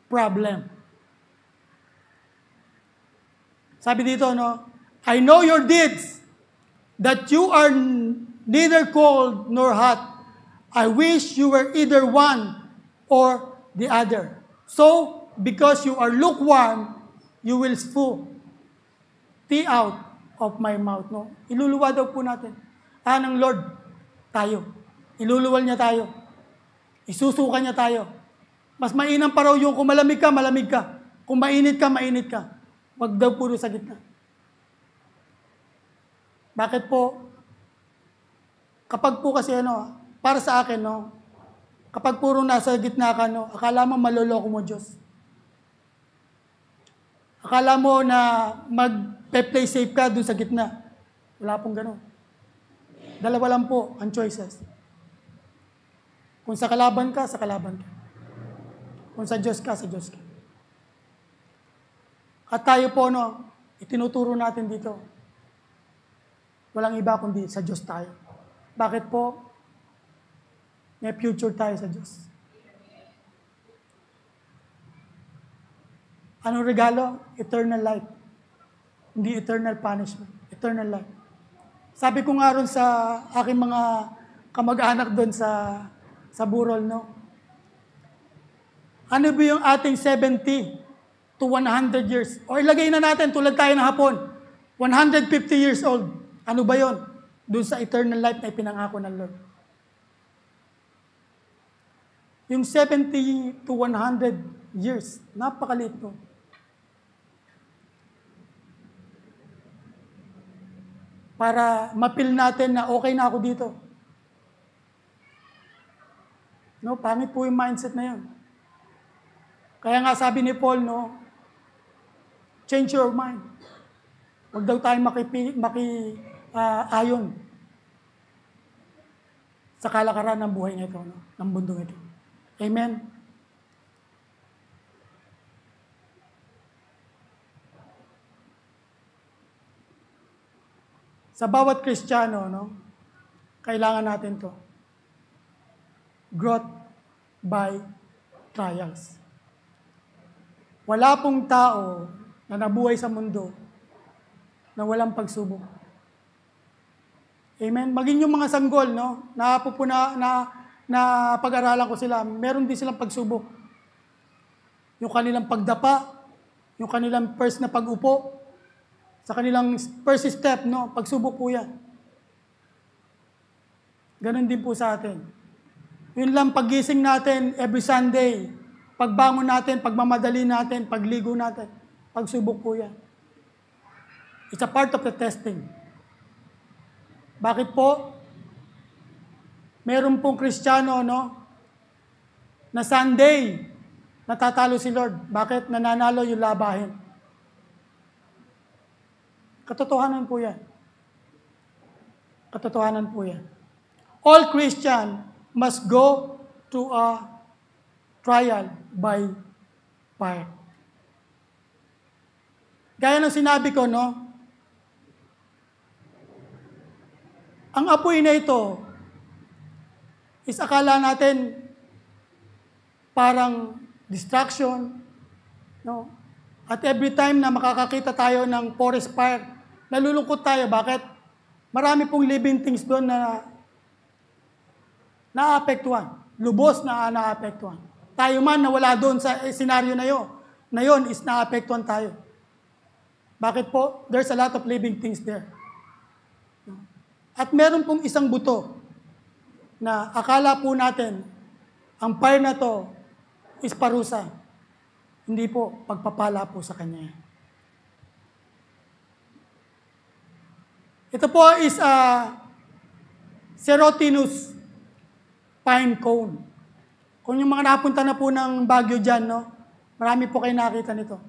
problem. Sabi dito, no? I know your deeds, that you are neither cold nor hot. I wish you were either one or the other. So, because you are lukewarm, you will spew tea out of my mouth. No? Iluluwa daw po natin. Ng Lord, tayo. Iluluwal niya tayo. Isusuka niya tayo. Mas mainam pa raw yung kung malamig ka, malamig ka. Kung mainit ka, mainit ka. Wag daw puro sa gitna. Bakit po? Kapag po kasi para sa akin, no, kapag puro nasa gitna ka, no, akala mo maloloko mo Diyos. Akala mo na mag-play safe ka dun sa gitna. Wala pong ganun. Dalawa lang po ang choices. Kung sa kalaban ka, sa kalaban ka. Kung sa Diyos ka, sa Diyos ka. At tayo po, itinuturo natin dito. Walang iba kundi sa Diyos tayo. Bakit po? May future tayo sa Diyos. Anong regalo? Eternal life. Hindi eternal punishment. Eternal life. Sabi ko nga ron sa aking mga kamag-anak doon sa Burol, no? Ano ba yung ating 70 to 100 years? O ilagay na natin, tulad tayo ng Hapon, 150 years old. Ano ba yon? Doon sa eternal life na ipinangako ng Lord. Yung 70 to 100 years, napakaliit po. Para mapil natin na okay na ako dito. No, pangit po yung mindset na yun. Kaya nga sabi ni Paul, no, change your mind. Huwag daw tayo ayon sa kalakaran ng buhay nito, no, ng mundong ito. Amen? Sa bawat Kristiyano, no, kailangan natin to. Growth by trials. Wala pong tao na nabuhay sa mundo na walang pagsubok. Amen? Maging yung mga sanggol, no, na pag-aralan ko sila, meron din silang pagsubok. Yung kanilang pagdapa, yung kanilang first na pag-upo, sa kanilang first step, no, pagsubok po yan. Ganon din po sa atin. Yun lang paggising natin every Sunday, pagbangon natin, pagmamadali natin, pagligo natin, pagsubok po yan. It's a part of the testing. Bakit po? Meron pong Kristiyano, no, na Sunday, natatalo si Lord. Bakit? Nananalo yung labahin. Katotohanan po yan. Katotohanan po yan. All Christian must go to a trial by fire. Gaya ng sinabi ko, no, ang apoy na ito is akala natin parang distraction, no? At every time na makakakita tayo ng forest fire, nalulungkot tayo. Bakit? Marami pong living things doon na naapektuhan. Lubos na naapektuhan. Tayo man na wala doon sa senaryo na yon is naapektuhan tayo. Bakit po? There's a lot of living things there. At meron pong isang buto na akala po natin ang fire na to is parusa. Hindi po, pagpapala po sa kanya. Ito po is Serotinus pine cone. Kung yung mga napunta na po ng Baguio dyan, no, marami po kayo nakita nito.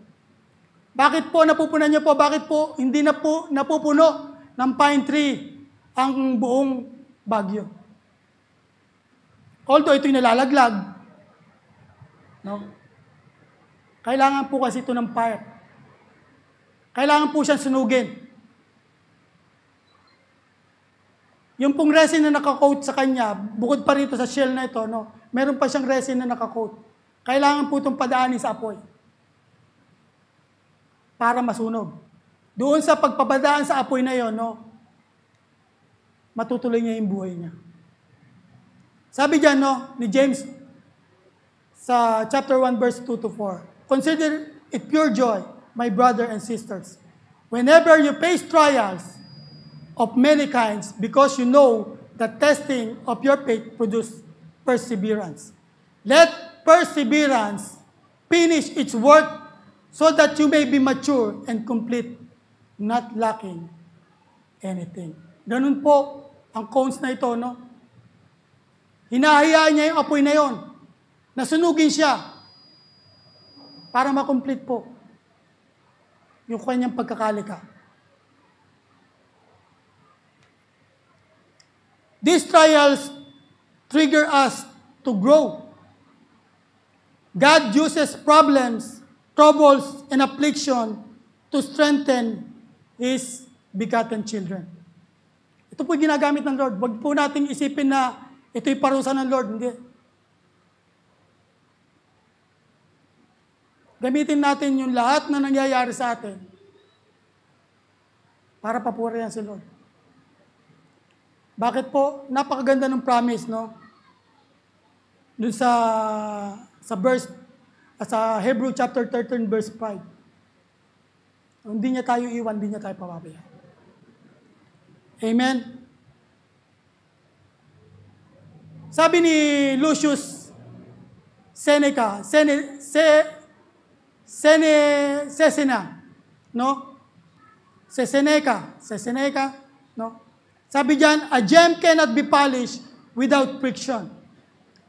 Bakit po napupunan niyo po? Bakit po hindi na po napupuno ng pine tree ang buong Baguio? Although ito'y nalalaglag, no? Kailangan po kasi ito ng fire. Kailangan po siyang sunugin. Yung pong resin na nakakoat sa kanya, bukod pa rito sa shell na ito, no, meron pa siyang resin na nakakoat. Kailangan po itong padaanin sa apoy para masunog. doon sa pagpabadaan sa apoy na yon, no, matutuloy niya yung buhay niya. Sabi diyan, no, ni James sa chapter 1 verse 2 to 4. Consider it pure joy, my brother and sisters, whenever you face trials of many kinds, because you know that testing of your faith produces perseverance. Let perseverance finish its work so that you may be mature and complete, not lacking anything. Ganun po ang cones na ito, no? Hinahayaan niya yung apoy na yon, nasunugin siya para makomplete po yung kanyang pagkakalika. These trials trigger us to grow. God uses problems, troubles, and affliction to strengthen His begotten children. Ito po ginagamit ng Lord. Huwag po nating isipin na ito'y parusa ng Lord. Hindi. Gamitin natin yung lahat na nangyayari sa atin para papurihan si Lord. Bakit po? Napakaganda ng promise, no? Doon sa verse, sa Hebrew chapter 13 verse 5. Hindi niya tayo iwan, hindi niya tayo papabayaan. Amen? Sabi ni Lucius Seneca, Seneca, no? Seneca, no? Sabi diyan, a gem cannot be polished without friction,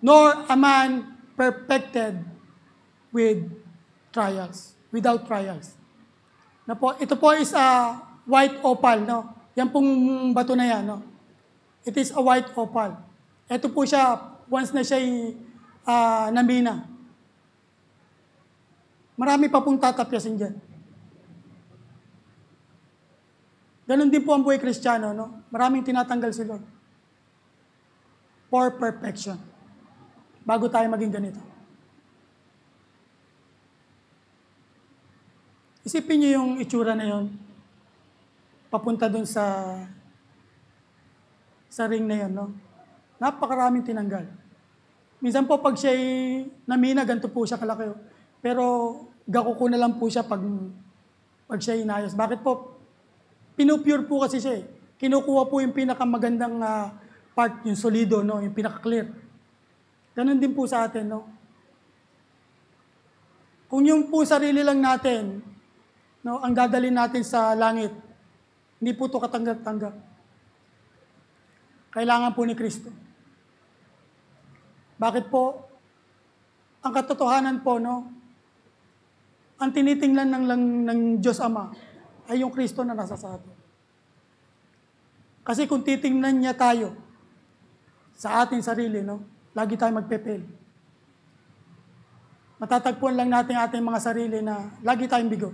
nor a man perfected without trials. Na po, ito po is a white opal, no? Yan pong bato na yan, no? It is a white opal. Ito po siya, once na siya namina. Marami pa pong tatapyasin dyan. Ganon din po ang buhay Kristiyano, no? Maraming tinatanggal si Lord. For perfection. Bago tayo maging ganito. Isipin niyo yung itsura na yon, papunta dun sa ring na yon, no? Napakaraming tinanggal. Minsan po pag siya'y namina, ganito po siya kalaki. Pero gakuko na lang po siya pag siya'y inayos. Bakit po? Pinupure po kasi siya. Kinukuha po yung pinakamagandang part, yung solido, no? Yung pinaka-clear. Ganun din po sa atin, no? Kung yung po sarili lang natin, no, ang dadalhin natin sa langit, hindi po ito katanggap-tanggap. Kailangan po ni Kristo. Bakit po? Ang katotohanan po, no, ang tinitingnan ng Diyos Ama ay yung Kristo na nasa sa atin. Kasi kung titingnan niya tayo sa ating sarili, no, lagi tayo magpe-fail. Matatagpuan lang natin ating mga sarili na lagi tayong bigo.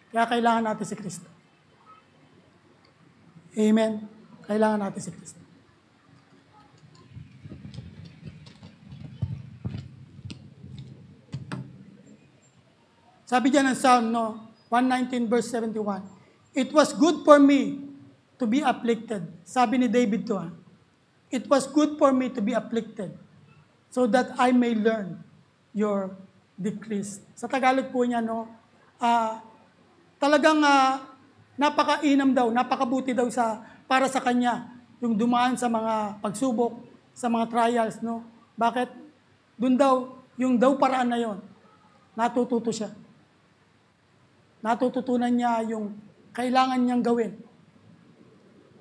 Kaya kailangan natin si Kristo. Amen. Kailangan natin si Kristo. Sabi diyan ng Psalm, no, 119 verse 71. It was good for me to be afflicted. Sabi ni David to, it was good for me to be afflicted so that I may learn your decrees. Sa Tagalog po niya, no, talagang napakainam daw, napakabuti daw para sa kanya yung dumaan sa mga pagsubok, sa mga trials, no? Bakit? Doon daw, yung daw paraan na yon, natututo siya. Natututunan niya yung kailangan niyang gawin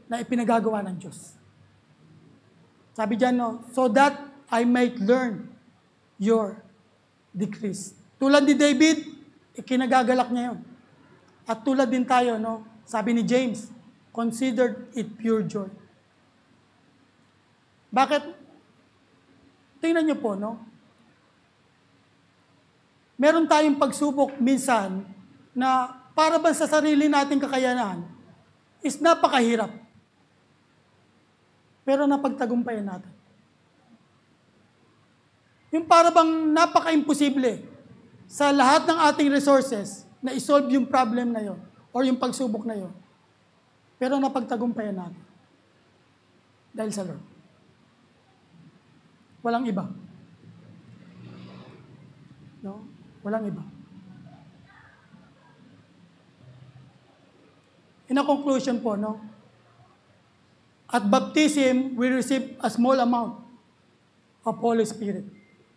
na ipinagagawa ng Diyos. Sabi diyan, no, so that I might learn your decrees. Tulad ni David, ikinagagalak niya yun. At tulad din tayo, no, sabi ni James, consider it pure joy. Bakit? Tingnan niyo po, no? Meron tayong pagsubok minsan na para ba sa sarili nating kakayanan is napakahirap. Pero napagtagumpayan natin. Yung para bang napaka-imposible sa lahat ng ating resources, na isolve yung problem na yon or yung pagsubok na yon. Pero napagtagumpayan natin. Dahil sa Lord. Walang iba. No? Walang iba. In a conclusion po, no? At baptism, we receive a small amount of Holy Spirit.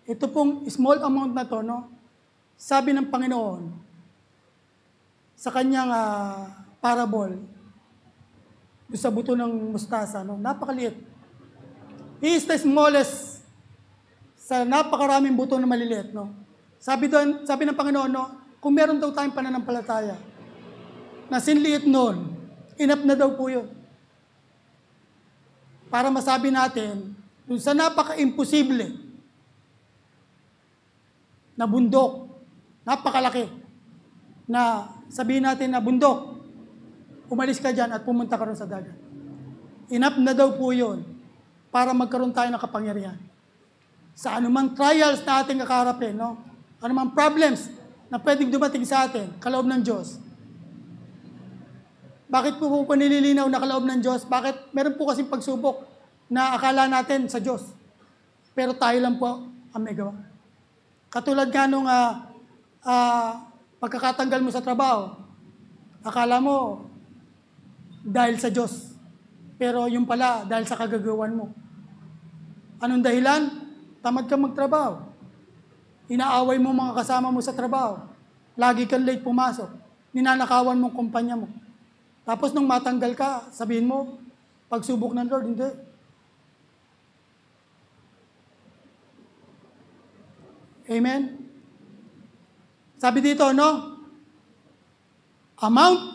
Ito pong small amount na to, no? Sabi ng Panginoon sa kanyang parable sa buto ng mustasa, no? Napakaliit. He is the smallest sa napakaraming buto na maliliit, no? Sabi ng Panginoon, no? Kung meron daw tayong pananampalataya na sinliit noon, enough na daw po yun. Para masabi natin, dun sa napaka-imposible na bundok, napakalaki, na sabihin natin na bundok, umalis ka dyan at pumunta ka rin sa dagat. Enough na daw po yun para magkaroon tayo ng kapangyarihan. Sa anumang trials na ating kakaharapin, no? Anumang problems na pwedeng dumating sa atin, kaloob ng Diyos. Bakit po nililinaw na kaloob ng Diyos? Bakit? Meron po kasing pagsubok na akala natin sa Diyos. Pero tayo lang po ang may gawa. Katulad nga nung pagkakatanggal mo sa trabaho, akala mo dahil sa Diyos. Pero yung pala, dahil sa kagagawan mo. Anong dahilan? Tamad ka magtrabaho. Inaaway mo mga kasama mo sa trabaho. Lagi kang late pumasok. Ninanakawan mo kumpanya mo. Tapos nung matanggal ka, sabihin mo, pagsubok ng Lord, hindi. Amen? Sabi dito, no?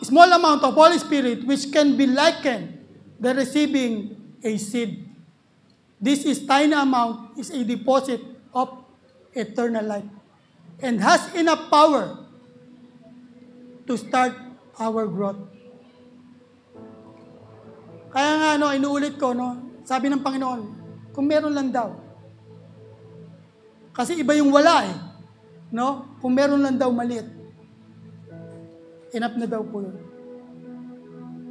Small amount of Holy Spirit which can be likened the receiving a seed. This is tiny amount is a deposit of eternal life and has enough power to start our growth. Kaya nga, no, inuulit ko, no, sabi ng Panginoon, kung meron lang daw. Kasi iba yung wala eh. No? Kung meron lang daw maliit. Enough na daw po yun.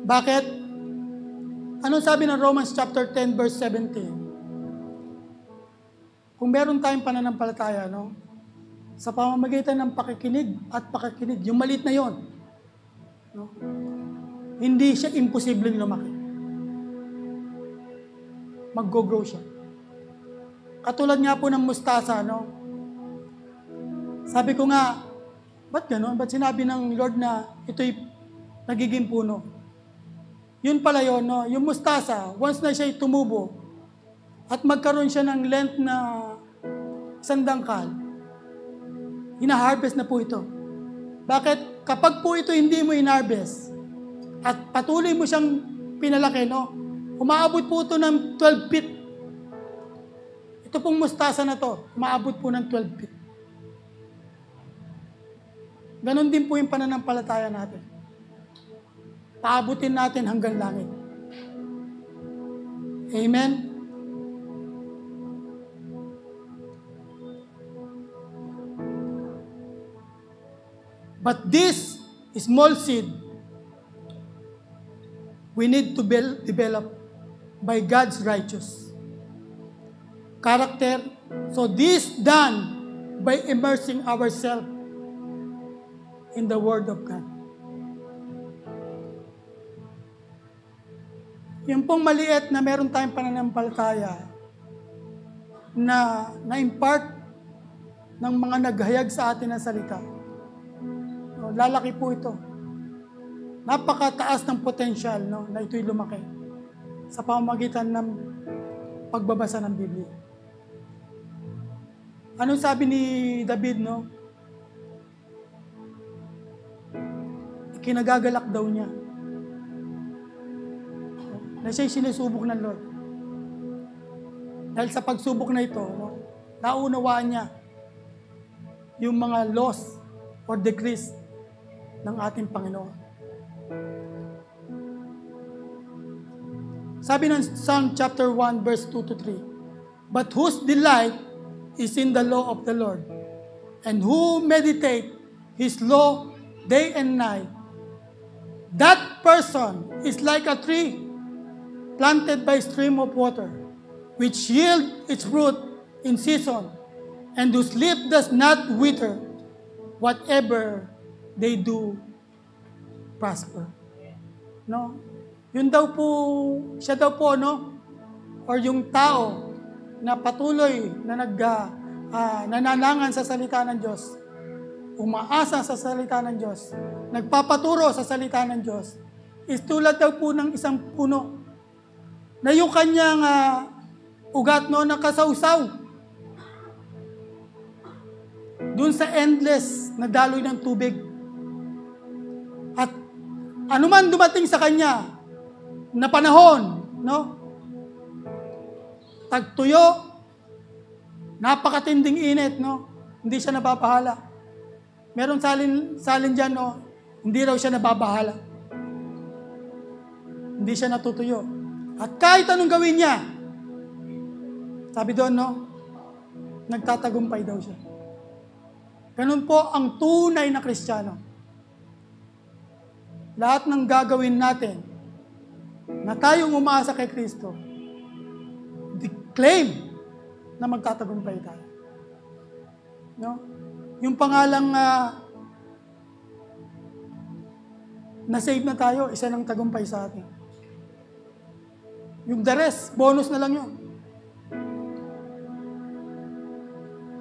Bakit? Anong sabi ng Romans chapter 10 verse 17? Kung meron tayong pananampalataya, no, sa pamamagitan ng pakikinig at pakikinig, yung maliit na yon, no, hindi siya imposibleng lumaki. Mag-go-grow siya. Katulad nga po ng mustasa, no? Sabi ko nga, ba't gano'n? Ba't sinabi ng Lord na ito'y nagiging puno? Yun pala yun, no? Yung mustasa, once na siya'y tumubo at magkaroon siya ng length na sandangkal, hina-harvest na po ito. Bakit? Kapag po ito hindi mo in-harvest at patuloy mo siyang pinalaki, no? Umaabot po ito ng 12 feet. Ito pong mustasa na to, umaabot po ng 12 feet. Ganon din po yung pananampalataya natin. Paabutin natin hanggang langit. Amen? But this small seed, we need to develop by God's righteous character. So this done by immersing ourselves in the Word of God. Yung pong maliit na meron tayong pananampalataya na na-impart ng mga naghayag sa atin ng salita. No, lalaki po ito. Napakataas ng potensyal, no, na ito'y lumaki sa pamamagitan ng pagbabasa ng Biblia. Anong sabi ni David, no? Kinagagalak daw niya na siya'y sinusubok ng Lord. Dahil sa pagsubok na ito, no, naunawaan niya yung mga laws or decrees ng ating Panginoon. Sabi ng Psalm chapter 1 verse 2 to 3, but whose delight is in the law of the Lord, and who meditate His law day and night. That person is like a tree planted by stream of water, which yield its fruit in season, and whose leaf does not wither. Whatever they do, prosper. No? Yun daw po, siya daw po, no? Or yung tao na patuloy na nananangan sa salita ng Diyos, umaasa sa salita ng Diyos, nagpapaturo sa salita ng Diyos, is tulad daw po ng isang puno na yung kanyang ugat, no, nakasawsaw dun sa endless na daloy ng tubig. At anuman dumating sa kanya na panahon, no? Tagtuyo, napakatinding init, no? Hindi siya nababahala. Meron salin dyan, no? Hindi raw siya nababahala. Hindi siya natutuyo. At kahit anong gawin niya, sabi doon, no? Nagtatagumpay daw siya. Ganun po ang tunay na Kristiyano. Lahat ng gagawin natin na tayong umaasa kay Kristo, claim na magtatagumpay tayo. No? Yung pangalang na-save na tayo, isa ng tagumpay sa atin. Yung the rest, bonus na lang yun.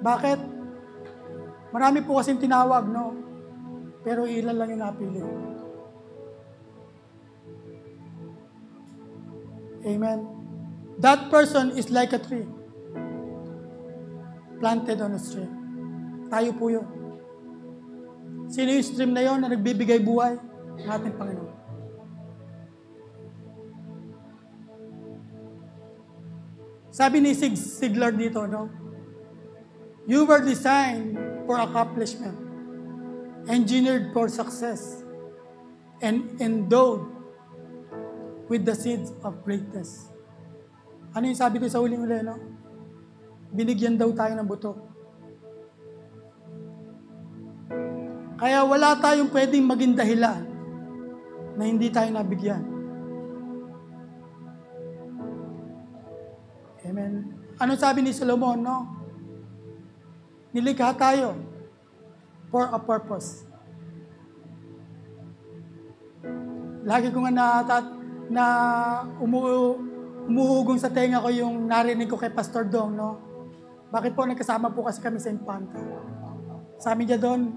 Bakit? Marami po kasing tinawag, no? Pero ilan lang yung napili. Amen. That person is like a tree planted on a stream. Tayo po yun. Sino yung stream na yun na nagbibigay buhay? Ang ating Panginoon. Sabi ni Ziglar dito, no? You were designed for accomplishment, engineered for success, and endowed with the seeds of greatness. Ano yung sabi ko sa huling-uli, no? Binigyan daw tayo ng buto. Kaya wala tayong pwedeng maging dahilan na hindi tayo nabigyan. Amen. Ano sabi ni Solomon, no? Nilikha tayo for a purpose. Lagi ko nga umuugong sa tenga ko yung narinig ko kay Pastor Dong, no? Bakit po nagkasama po kasi kami sa Infanta? Sabi niya doon,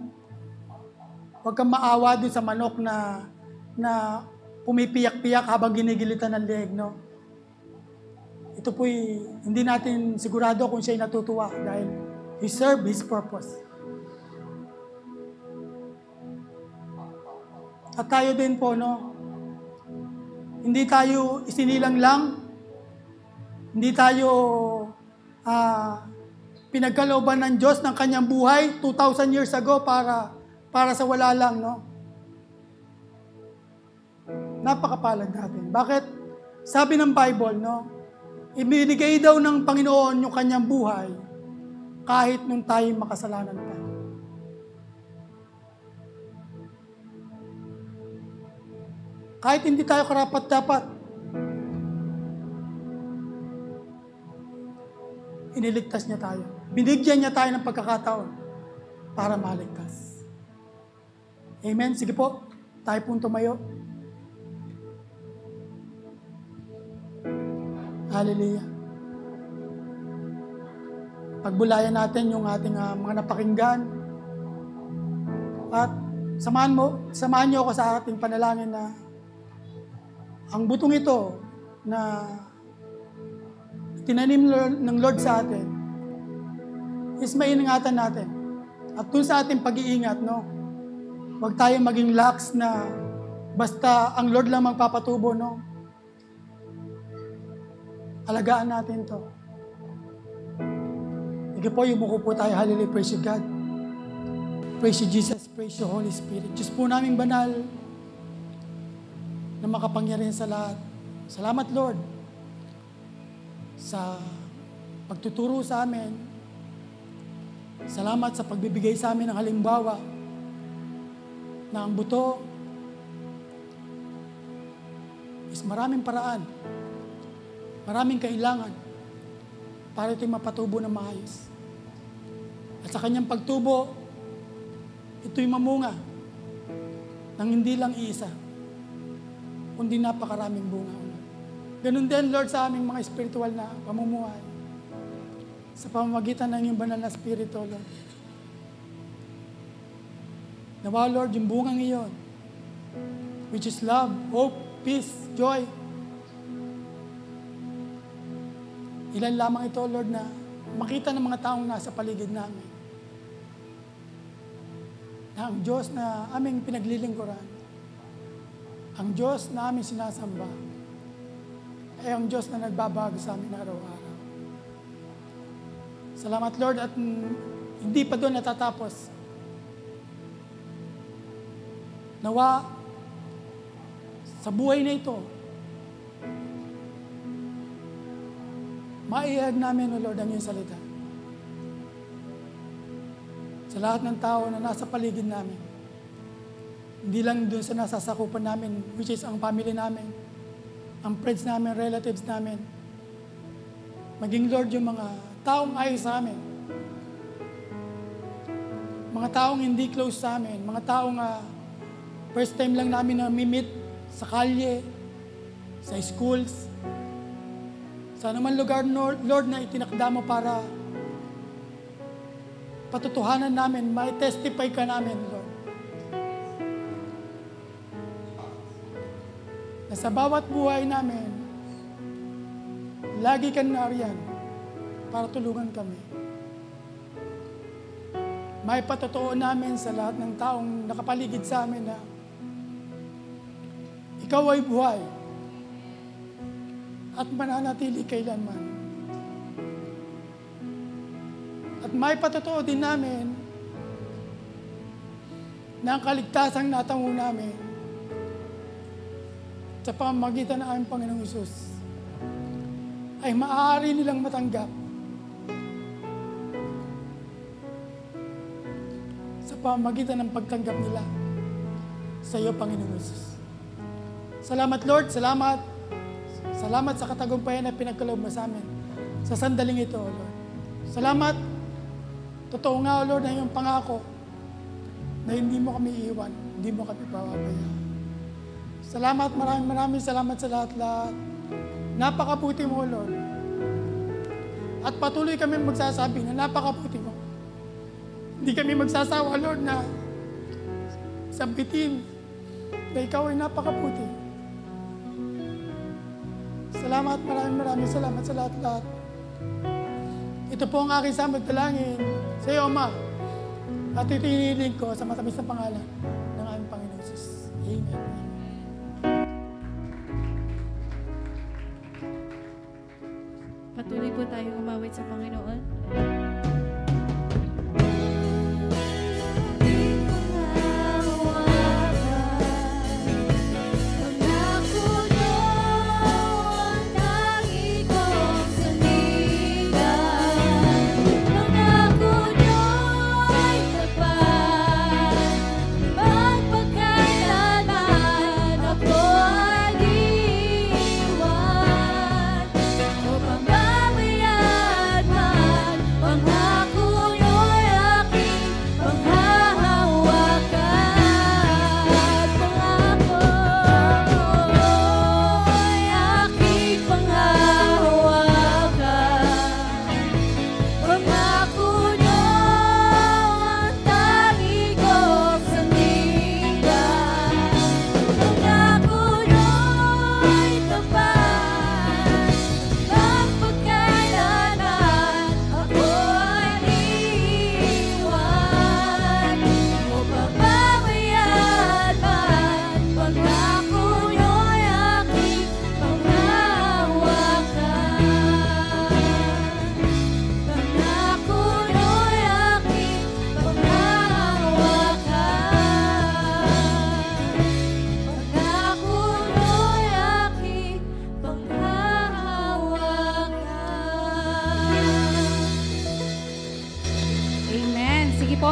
huwag kang maawa doon sa manok na pumipiyak-piyak habang ginigilitan ng leeg, no? Ito po'y hindi natin sigurado kung siya'y natutuwa dahil he served his purpose. At tayo din po, no? Hindi tayo isinilang lang. Hindi tayo pinagkalooban ng Diyos ng kanyang buhay 2,000 years ago para sa wala lang, no? Napakapalad natin. Bakit? Sabi ng Bible, no? Ibinigay daw ng Panginoon yung kanyang buhay kahit nung tayo makasalanan pa. Kahit hindi tayo karapat-dapat, iniligtas niya tayo. Binigyan niya tayo ng pagkakataon para maligtas. Amen? Sige po, tayo pong tumayo. Hallelujah. Pagbulayan natin yung ating mga napakinggan. At samahan niyo ako sa ating panalangin na ang butong ito na tinanim ng Lord sa atin is mainingatan natin. At dun sa ating pag-iingat, no? Huwag tayong maging lax na basta ang Lord lang magpapatubo, no? Alagaan natin to. Sige po, yumuko po tayo. Hallelujah, praise you God. Praise you Jesus, praise you Holy Spirit. Diyos po naming banal na makapangyarihan sa lahat. Salamat Lord sa pagtuturo sa amin. Salamat sa pagbibigay sa amin ng halimbawa na ang buto is maraming paraan, maraming kailangan para ito'y mapatubo ng maayos. At sa kanyang pagtubo, ito'y mamunga ng hindi lang isa, kundi napakaraming bunga. Ganun din, Lord, sa aming mga spiritual na pamumuhay. Sa pamamagitan ng iyong banal na Espiritu, Lord. Nawa, Lord, yung bungang iyon, which is love, hope, peace, joy. Ilan lamang ito, Lord, na makita ng mga taong nasa paligid namin. Na ang Diyos na aming pinaglilingkuran, ang Diyos na aming sinasamba, ay ang Diyos na nagbabago sa amin araw-araw. Salamat, Lord, at hindi pa doon natatapos. Nawa, sa buhay na ito, maihag namin, O Lord, ang iyong salita. Sa lahat ng tao na nasa paligid namin, hindi lang doon sa nasasakupan namin, which is ang family namin, ang friends namin, relatives namin, maging, Lord, yung mga taong ayos sa amin, mga taong hindi close sa amin, mga taong first time lang namin na mimit sa kalye, sa schools, sa anumang lugar, Lord, na itinakda mo para patutuhanan namin, may testify ka namin, Lord. Na sa bawat buhay namin, lagi ka nariyan para tulungan kami. May patotoo namin sa lahat ng taong nakapaligid sa amin na ikaw ay buhay at mananatili kailanman. At may patotoo din namin na ang kaligtasang natamo namin sa pamamagitan ng aming Panginoong Hesus ay maaari nilang matanggap sa pamamagitan ng pagtanggap nila sa iyo, Panginoong Hesus. Salamat, Lord. Salamat. Salamat sa katagumpayan na pinagkaloob mo sa amin sa sandaling ito, Lord. Salamat. Totoo nga, Lord, na iyong pangako na hindi mo kami iiwan, hindi mo kami pababayaan. Salamat, maraming salamat sa lahat-lahat. Napakabuti mo, Lord. At patuloy kami magsasabi na napakabuti mo. Hindi kami magsasawa, Lord, na sambitin na ikaw ay napakabuti. Salamat, maraming salamat sa lahat-lahat. Ito po ang aking samagdalangin sa iyo, Ama. At ito hinihiling ko sa matamis na pangalan ng aming Panginoon Jesus. Amen. Patuloy po tayong umawit sa Panginoon.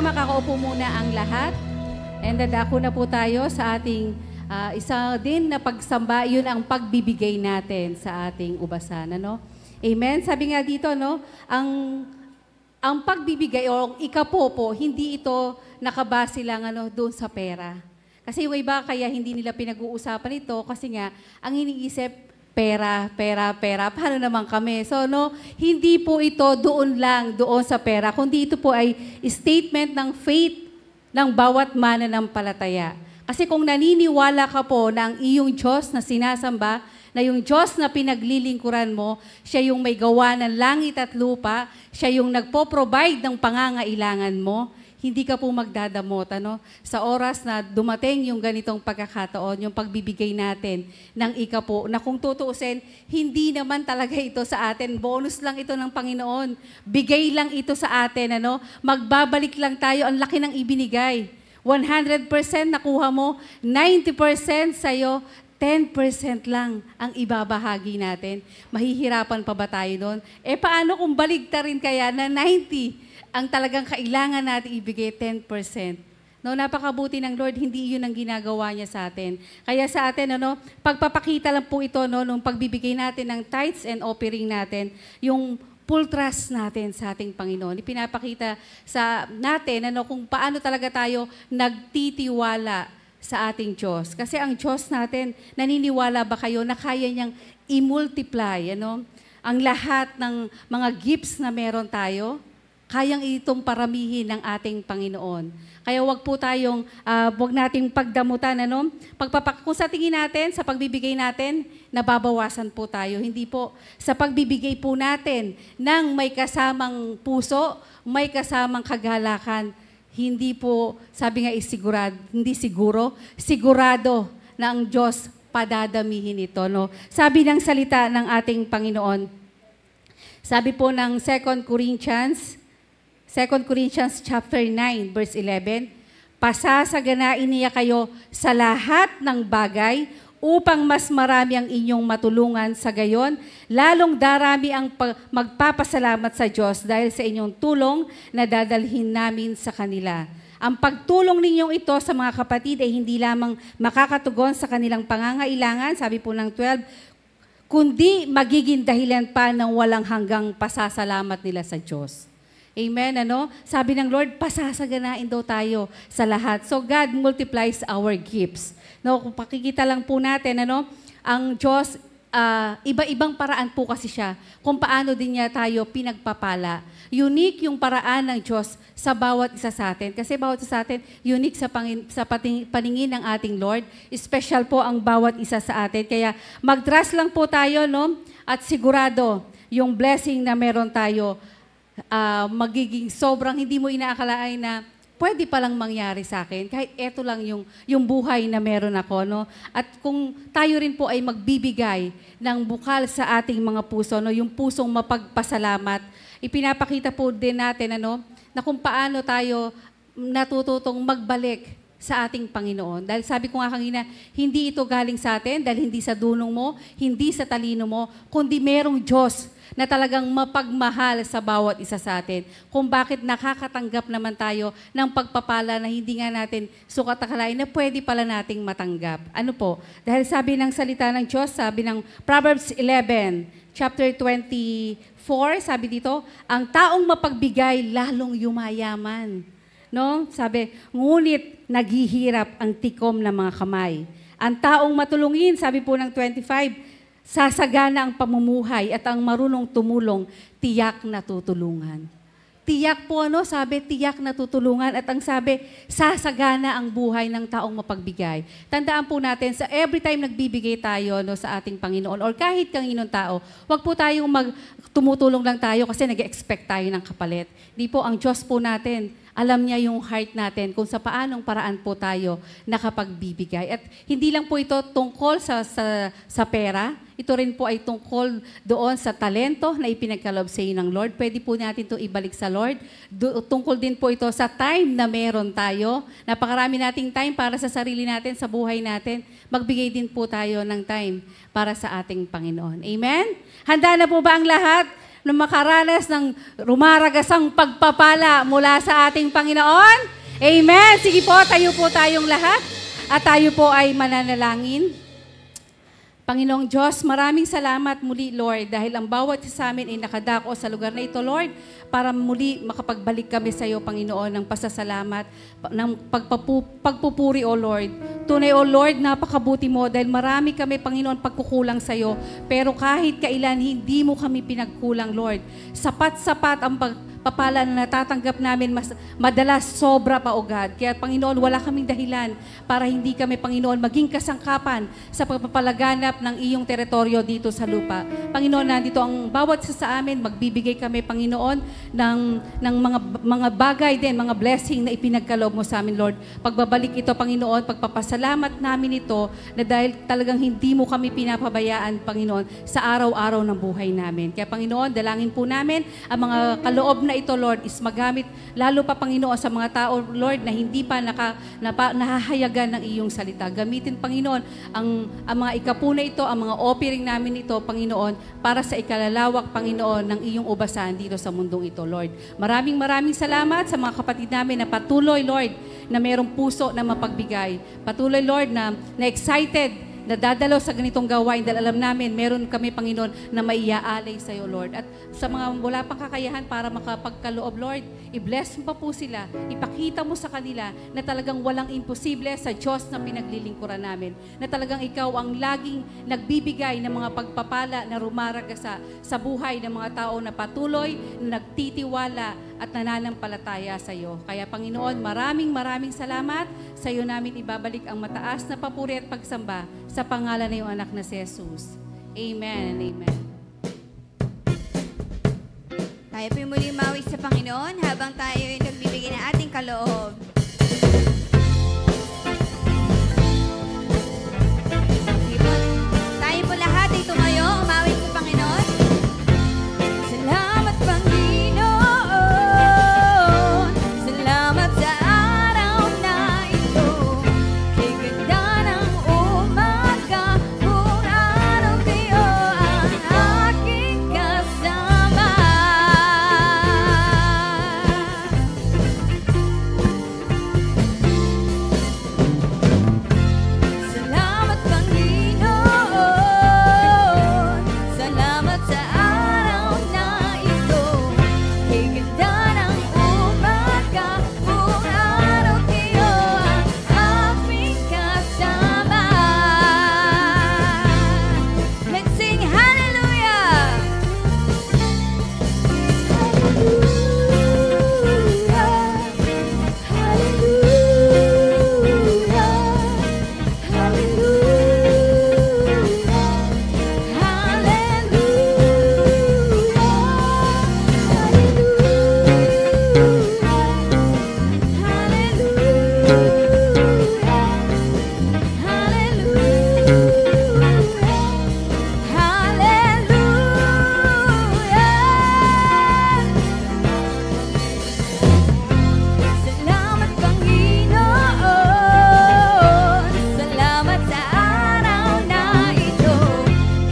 Makakaupo muna ang lahat. And dadako na po tayo sa ating isa din na pagsamba, yun ang pagbibigay natin sa ating ubasan. Ano? Amen? Sabi nga dito, no, ang pagbibigay o ang ikapopo, hindi ito nakabase lang doon sa pera. Kasi yung iba kaya hindi nila pinag-uusapan ito kasi nga ang iniisip, pera. Paano naman kami? So, no, hindi po ito doon sa pera, kundi ito po ay statement ng faith ng bawat mananampalataya. Kasi kung naniniwala ka po na ang iyong Diyos na sinasamba, na yung Diyos na pinaglilingkuran mo, siya yung may gawa ng langit at lupa, siya yung nagpo-provide ng pangangailangan mo, hindi ka po magdadamot, sa oras na dumating yung ganitong pagkakataon, yung pagbibigay natin ng ikapo, na kung tutuusin, hindi naman talaga ito sa atin. Bonus lang ito ng Panginoon. Bigay lang ito sa atin, Magbabalik lang tayo, ang laki ng ibinigay. 100% nakuha mo, 90% sa'yo, 10% lang ang ibabahagi natin. Mahihirapan pa ba tayo doon? Paano kung baligtarin kaya na 90%? Ang talagang kailangan natin ibigay 10%. No, napakabuti ng Lord, hindi yun ang ginagawa niya sa atin. Kaya sa atin, pagpapakita lang po ito, nung pagbibigay natin ng tithes and offering natin, yung full trust natin sa ating Panginoon. Ipinapakita sa natin, kung paano talaga tayo nagtitiwala sa ating Diyos. Kasi ang Diyos natin, naniniwala ba kayo na kaya niyang i-multiply, ang lahat ng mga gifts na meron tayo? Kayang itong paramihin ng ating Panginoon. Kaya wag po tayong, wag nating pagdamutan, kung sa tingin natin, sa pagbibigay natin, nababawasan po tayo. Hindi po. Sa pagbibigay po natin ng may kasamang puso, may kasamang kagalakan, hindi po, sabi nga hindi sigurado na ang Diyos padadamihin ito. No? Sabi ng salita ng ating Panginoon, sabi po ng 2 Corinthians chapter 9, verse 11, pasasaganain niya kayo sa lahat ng bagay upang mas marami ang inyong matulungan sa gayon, lalong darami ang magpapasalamat sa Diyos dahil sa inyong tulong na dadalhin namin sa kanila. Ang pagtulong ninyong ito sa mga kapatid ay hindi lamang makakatugon sa kanilang pangangailangan, sabi po ng 12, kundi magiging dahilan pa ng walang hanggang pasasalamat nila sa Diyos. Amen, Sabi ng Lord, pasasaganain daw tayo sa lahat. So God multiplies our gifts. Kung pakikita lang po natin, ang Diyos, iba-ibang paraan po kasi siya kung paano din niya tayo pinagpapala. Unique yung paraan ng Diyos sa bawat isa sa atin. Kasi bawat isa sa atin, unique sa paningin ng ating Lord. Special po ang bawat isa sa atin. Kaya mag-trust lang po tayo, at sigurado yung blessing na meron tayo, magiging sobrang hindi mo inaakalain na pwede palang mangyari sa akin kahit eto lang yung buhay na meron ako. At kung tayo rin po ay magbibigay ng bukal sa ating mga puso, yung pusong mapagpasalamat, ipinapakita po din natin na kung paano tayo natututong magbalik sa ating Panginoon. Dahil sabi ko nga kanina, hindi ito galing sa atin, dahil hindi sa dunong mo, hindi sa talino mo, kundi merong Diyos na talagang mapagmahal sa bawat isa sa atin. Kung bakit nakakatanggap naman tayo ng pagpapala na hindi nga natin sukat akalain na pwede pala nating matanggap. Ano po? Dahil sabi ng salita ng Diyos, sabi ng Proverbs 11, chapter 24, sabi dito, ang taong mapagbigay lalong yumayaman. Sabi, ngunit naghihirap ang tikom ng mga kamay. Ang taong matulungin, sabi po ng 25, sasagana ang pamumuhay at ang marunong tumulong, tiyak na tutulungan. Tiyak po, sabi, tiyak na tutulungan. At ang sabi, sasagana ang buhay ng taong mapagbigay. Tandaan po natin, sa every time nagbibigay tayo sa ating Panginoon or kahit kanginong tao, wag po tayong tumutulong lang tayo kasi nag-expect tayo ng kapalit. Di po, ang Diyos po natin, alam niya yung heart natin kung sa paanong paraan po tayo nakapagbibigay. At hindi lang po ito tungkol sa pera, ito rin po ay tungkol doon sa talento na ipinagkaloob sa iyo ng Lord. Pwede po natin ito ibalik sa Lord. Tungkol din po ito sa time na meron tayo. Napakarami nating time para sa sarili natin, sa buhay natin. Magbigay din po tayo ng time para sa ating Panginoon. Amen? Handa na po ba ang lahat na makaranas ng rumaragasang pagpapala mula sa ating Panginoon? Amen. Sige po, tayo po tayong lahat at tayo po ay mananalangin. Panginoong Diyos, maraming salamat muli, Lord, dahil ang bawat isa sa amin ay nakadako sa lugar na ito, Lord, para muli makapagbalik kami sa iyo, Panginoon, ng pasasalamat, ng pagpupuri, O Lord. Tunay, O Lord, napakabuti mo dahil marami kami, Panginoon, pagkukulang sa iyo. Pero kahit kailan, hindi mo kami pinagkulang, Lord. Sapat-sapat ang papala na natatanggap namin, madalas sobra pa, O God. Kaya, Panginoon, wala kaming dahilan para hindi kami, Panginoon, maging kasangkapan sa pagpapalaganap ng iyong teritoryo dito sa lupa. Panginoon, nandito ang bawat isa sa amin, magbibigay kami, Panginoon, ng mga bagay din, mga blessing na ipinagkaloob mo sa amin, Lord. Pagbabalik ito, Panginoon, pagpapasalamat namin ito na dahil talagang hindi mo kami pinapabayaan, Panginoon, sa araw-araw ng buhay namin. Kaya, Panginoon, dalangin po namin ang mga kaloob na ito, Lord, is magamit lalo pa, Panginoon, sa mga tao, Lord, na hindi pa nahahayagan ng iyong salita. Gamitin, Panginoon, ang mga ikapuna ito, ang mga offering namin ito, Panginoon, para sa ikalalawak, Panginoon, ng iyong ubasan dito sa mundong ito, Lord. Maraming salamat sa mga kapatid namin na patuloy, Lord, na mayroong puso na mapagbigay. Patuloy, Lord, na excited na dadalaw sa ganitong gawain dahil alam namin, meron kami, Panginoon, na maiaalay sa iyo, Lord. At sa mga wala pang kakayahan para makapagkaloob, Lord, i-bless mo pa po sila. Ipakita mo sa kanila na talagang walang imposible sa Diyos na pinaglilingkuran namin. Na talagang ikaw ang laging nagbibigay ng mga pagpapala na rumaragasa sa buhay ng mga tao na patuloy, na nagtitiwala at nananampalataya sa iyo. Kaya, Panginoon, maraming salamat. Sa iyo namin ibabalik ang mataas na papuri at pagsamba sa pangalan ng iyong anak na si Jesus. Amen and amen. Tayo po muli mawi sa Panginoon habang tayo ay nagbibigay ng ating kaloob. Sige po. Tayo po lahat ay tumayo, umawi sa Panginoon. Salamat, Panginoon. Salamat sa araw na ito. Kay ganda ng umaga, kung araw kayo ang aking kasama. Salamat, Panginoon. Salamat sa araw na ito. Kay ganda ng umaga, kung araw kayo ang aking kasama. Let's sing hallelujah! Salamat, Panginoon. Salamat sa araw na ito.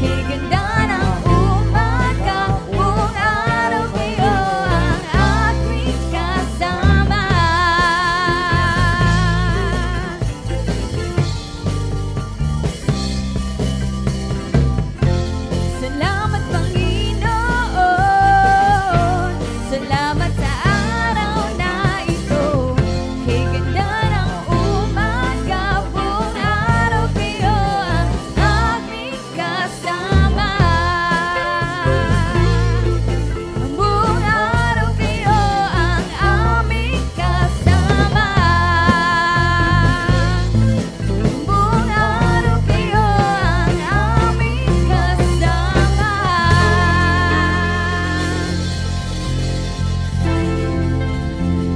Kay ganda ng umaga, kung araw kayo ang aking kasama. Salamat, Panginoon. Salamat sa araw na ito. Kay ganda ng umaga, kung araw kayo ang aking kasama. Buong araw kayo ang aming kasama. Buong araw kayo ang aming kasama.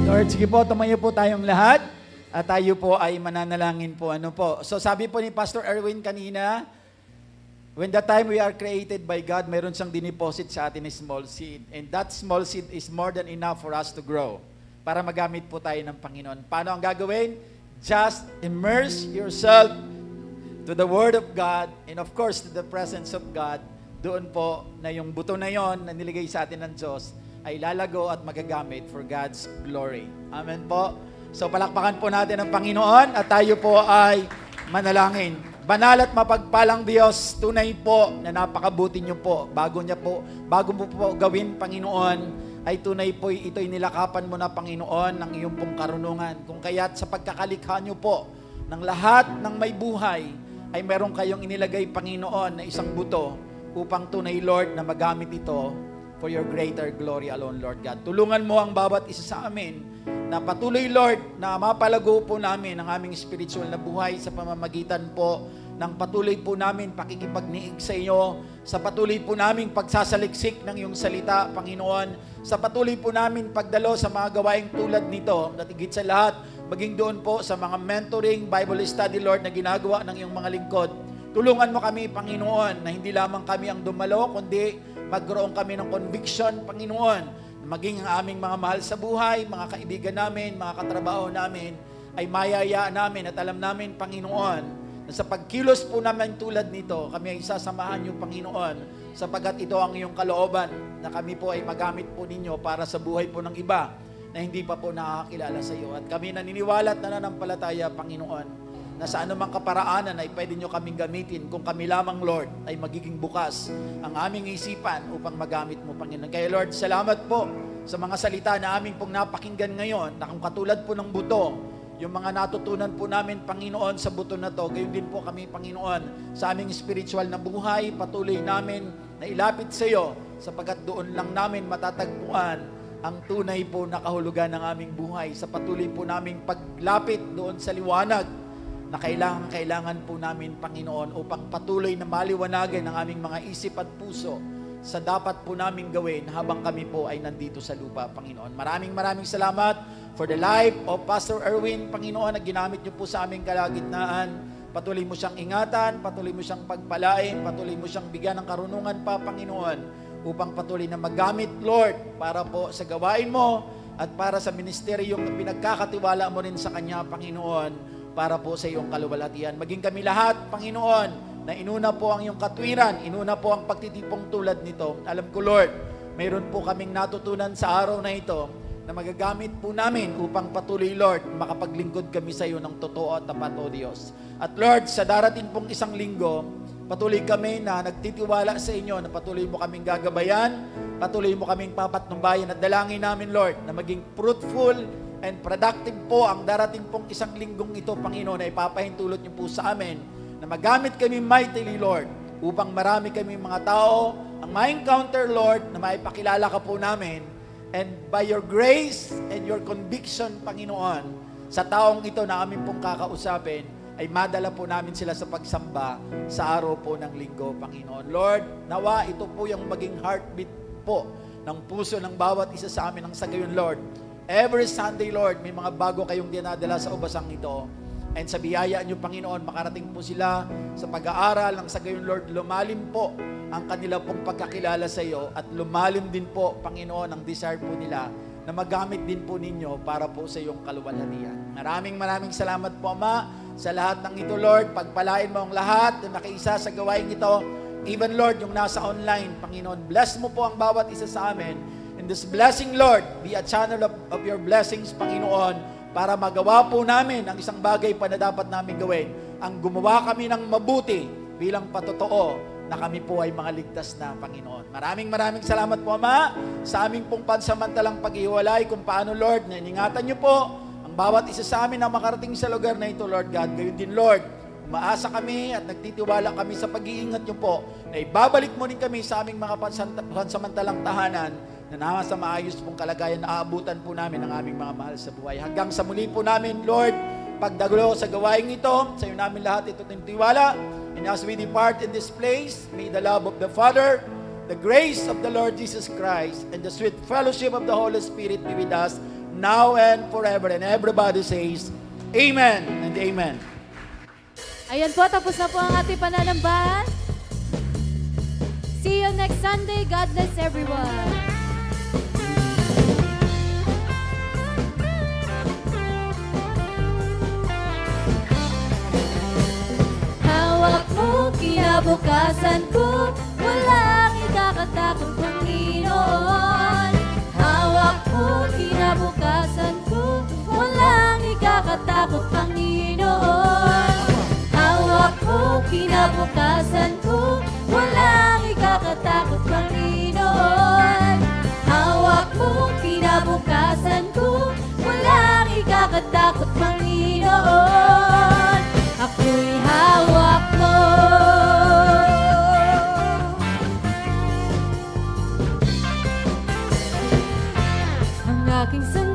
Lord, sige po, tumayo po tayong lahat at tayo po ay mananalangin po. Ano po? So sabi po ni Pastor Erwin kanina, when the time we are created by God, meron siyang diniposit sa atin na small seed. And that small seed is more than enough for us to grow para magamit po tayo ng Panginoon. Paano ang gagawin? Just immerse yourself to the Word of God and of course to the presence of God. Doon po na yung buto na yon na niligay sa atin ng Diyos ay lalago at magagamit for God's glory. Amen po. So palakpakan po natin ang Panginoon at tayo po ay manalangin. Banal at mapagpalang Diyos, tunay po na napakabuti niyo po. Bago mo po gawin, Panginoon, ay tunay po ito'y nilakapan mo na, Panginoon, ng iyong pong karunungan. Kung kaya't sa pagkakalikha niyo po ng lahat ng may buhay, ay meron kayong inilagay, Panginoon, na isang buto upang tunay, Lord, na magamit ito for your greater glory alone, Lord God. Tulungan mo ang bawat isa sa amin na patuloy, Lord, na mapalago po namin ang aming spiritual na buhay sa pamamagitan po ng patuloy po namin pakikipagniig sa iyo, sa patuloy po namin pagsasaliksik ng iyong salita, Panginoon, sa patuloy po namin pagdalo sa mga gawaing tulad nito, at higit sa lahat, maging doon po sa mga mentoring, Bible study, Lord, na ginagawa ng iyong mga lingkod. Tulungan mo kami, Panginoon, na hindi lamang kami ang dumalo, kundi magkaroon kami ng conviction, Panginoon, na maging ang aming mga mahal sa buhay, mga kaibigan namin, mga katrabaho namin, ay mayayaan namin at alam namin, Panginoon, na sa pagkilos po namin tulad nito, kami ay sasamahan niyo, Panginoon, sapagat ito ang iyong kalooban, na kami po ay magamit po ninyo para sa buhay po ng iba na hindi pa po nakakilala sa iyo. At kami naniniwala at nananampalataya, Panginoon, na sa anumang kaparaanan ay pwede nyo kaming gamitin kung kami lamang, Lord, ay magiging bukas ang aming isipan upang magamit mo, Panginoon. Kaya, Lord, salamat po sa mga salita na aming pong napakinggan ngayon, na kung katulad po ng buto, yung mga natutunan po namin, Panginoon, sa buto na to, gayon din po kami, Panginoon, sa aming spiritual na buhay, patuloy namin na ilapit sa iyo, sapagat doon lang namin matatagpuan ang tunay po na kahulugan ng aming buhay, sa patuloy po naming paglapit doon sa liwanag na kailangan po namin, Panginoon, upang patuloy na maliwanagan ang aming mga isip at puso sa dapat po namin gawin habang kami po ay nandito sa lupa, Panginoon. Maraming salamat for the life of Pastor Erwin, Panginoon, na ginamit niyo po sa aming kalagitnaan. Patuloy mo siyang ingatan, patuloy mo siyang pagpalain, patuloy mo siyang bigyan ng karunungan pa, Panginoon, upang patuloy na magamit, Lord, para po sa gawain mo at para sa ministeryong pinagkakatiwala mo rin sa Kanya, Panginoon, para po sa iyong kaluwalhatian. Maging kami lahat, Panginoon, na inuna po ang iyong katwiran, inuna po ang pagtitipong tulad nito. Alam ko, Lord, mayroon po kaming natutunan sa araw na ito na magagamit po namin upang patuloy, Lord, makapaglingkod kami sa iyo ng totoo at tapat, O Diyos. At Lord, sa darating pong isang linggo, patuloy kami na nagtitiwala sa inyo, na patuloy mo kaming gagabayan, patuloy mo kaming papatnubayan, at dalangin namin, Lord, na maging fruitful and productive po ang darating pong isang linggong ito, Panginoon, na ipapahintulot niyo po sa amin, na magamit kami mightily, Lord, upang marami kami mga tao ang ma-encounter, Lord, na maipakilala ka po namin, and by your grace and your conviction, Panginoon, sa taong ito na amin pong kakausapin, ay madala po namin sila sa pagsamba sa araw po ng linggo, Panginoon. Lord, nawa ito po yung maging heartbeat po ng puso ng bawat isa sa amin, ang sa gayon, Lord. Every Sunday, Lord, may mga bago kayong dinadala sa ubasang ito. And sa biyaya niyo, Panginoon, makarating po sila sa pag-aaral ng sa gayon, Lord, lumalim po ang kanila pong pagkakilala sa iyo, at lumalim din po, Panginoon, ang desire po nila na magamit din po ninyo para po sa iyong kaluwalhatian. Maraming salamat po, Ama, sa lahat ng ito, Lord. Pagpalain mo ang lahat na nakiisa sa gawain ito. Even, Lord, yung nasa online, Panginoon, bless mo po ang bawat isa sa amin. And this blessing, Lord, be a channel of your blessings, Panginoon, para magawa po namin ang isang bagay pa na dapat namin gawin. Ang gumawa kami ng mabuti bilang patotoo na kami po ay mga ligtas na, Panginoon. Maraming salamat po, Ama, sa aming pong pansamantalang pag-iwalay kung paano, Lord, na iningatan niyo po ang bawat isa sa amin na makarating sa lugar na ito, Lord God. Gayon din, Lord, umaasa kami at nagtitiwala kami sa pag-iingat niyo po na ibabalik mo rin kami sa aming mga pansamantalang tahanan na nasa maayos pong kalagayan na aabutan po namin ang aming mga mahal sa buhay. Hanggang sa muli po namin, Lord, pagdagulo sa gawaing ito, sa iyo namin lahat ito tinitiwala. And as we depart in this place, may the love of the Father, the grace of the Lord Jesus Christ, and the sweet fellowship of the Holy Spirit be with us now and forever. And everybody says, Amen and Amen. Ayan po, tapos na po ang ating pananambahan. See you next Sunday. God bless everyone. Hawak mo, kinabukasan ko, walang ikakatakot, Panginoon. Hawak mo, kinabukasan ko, walang aking sarili.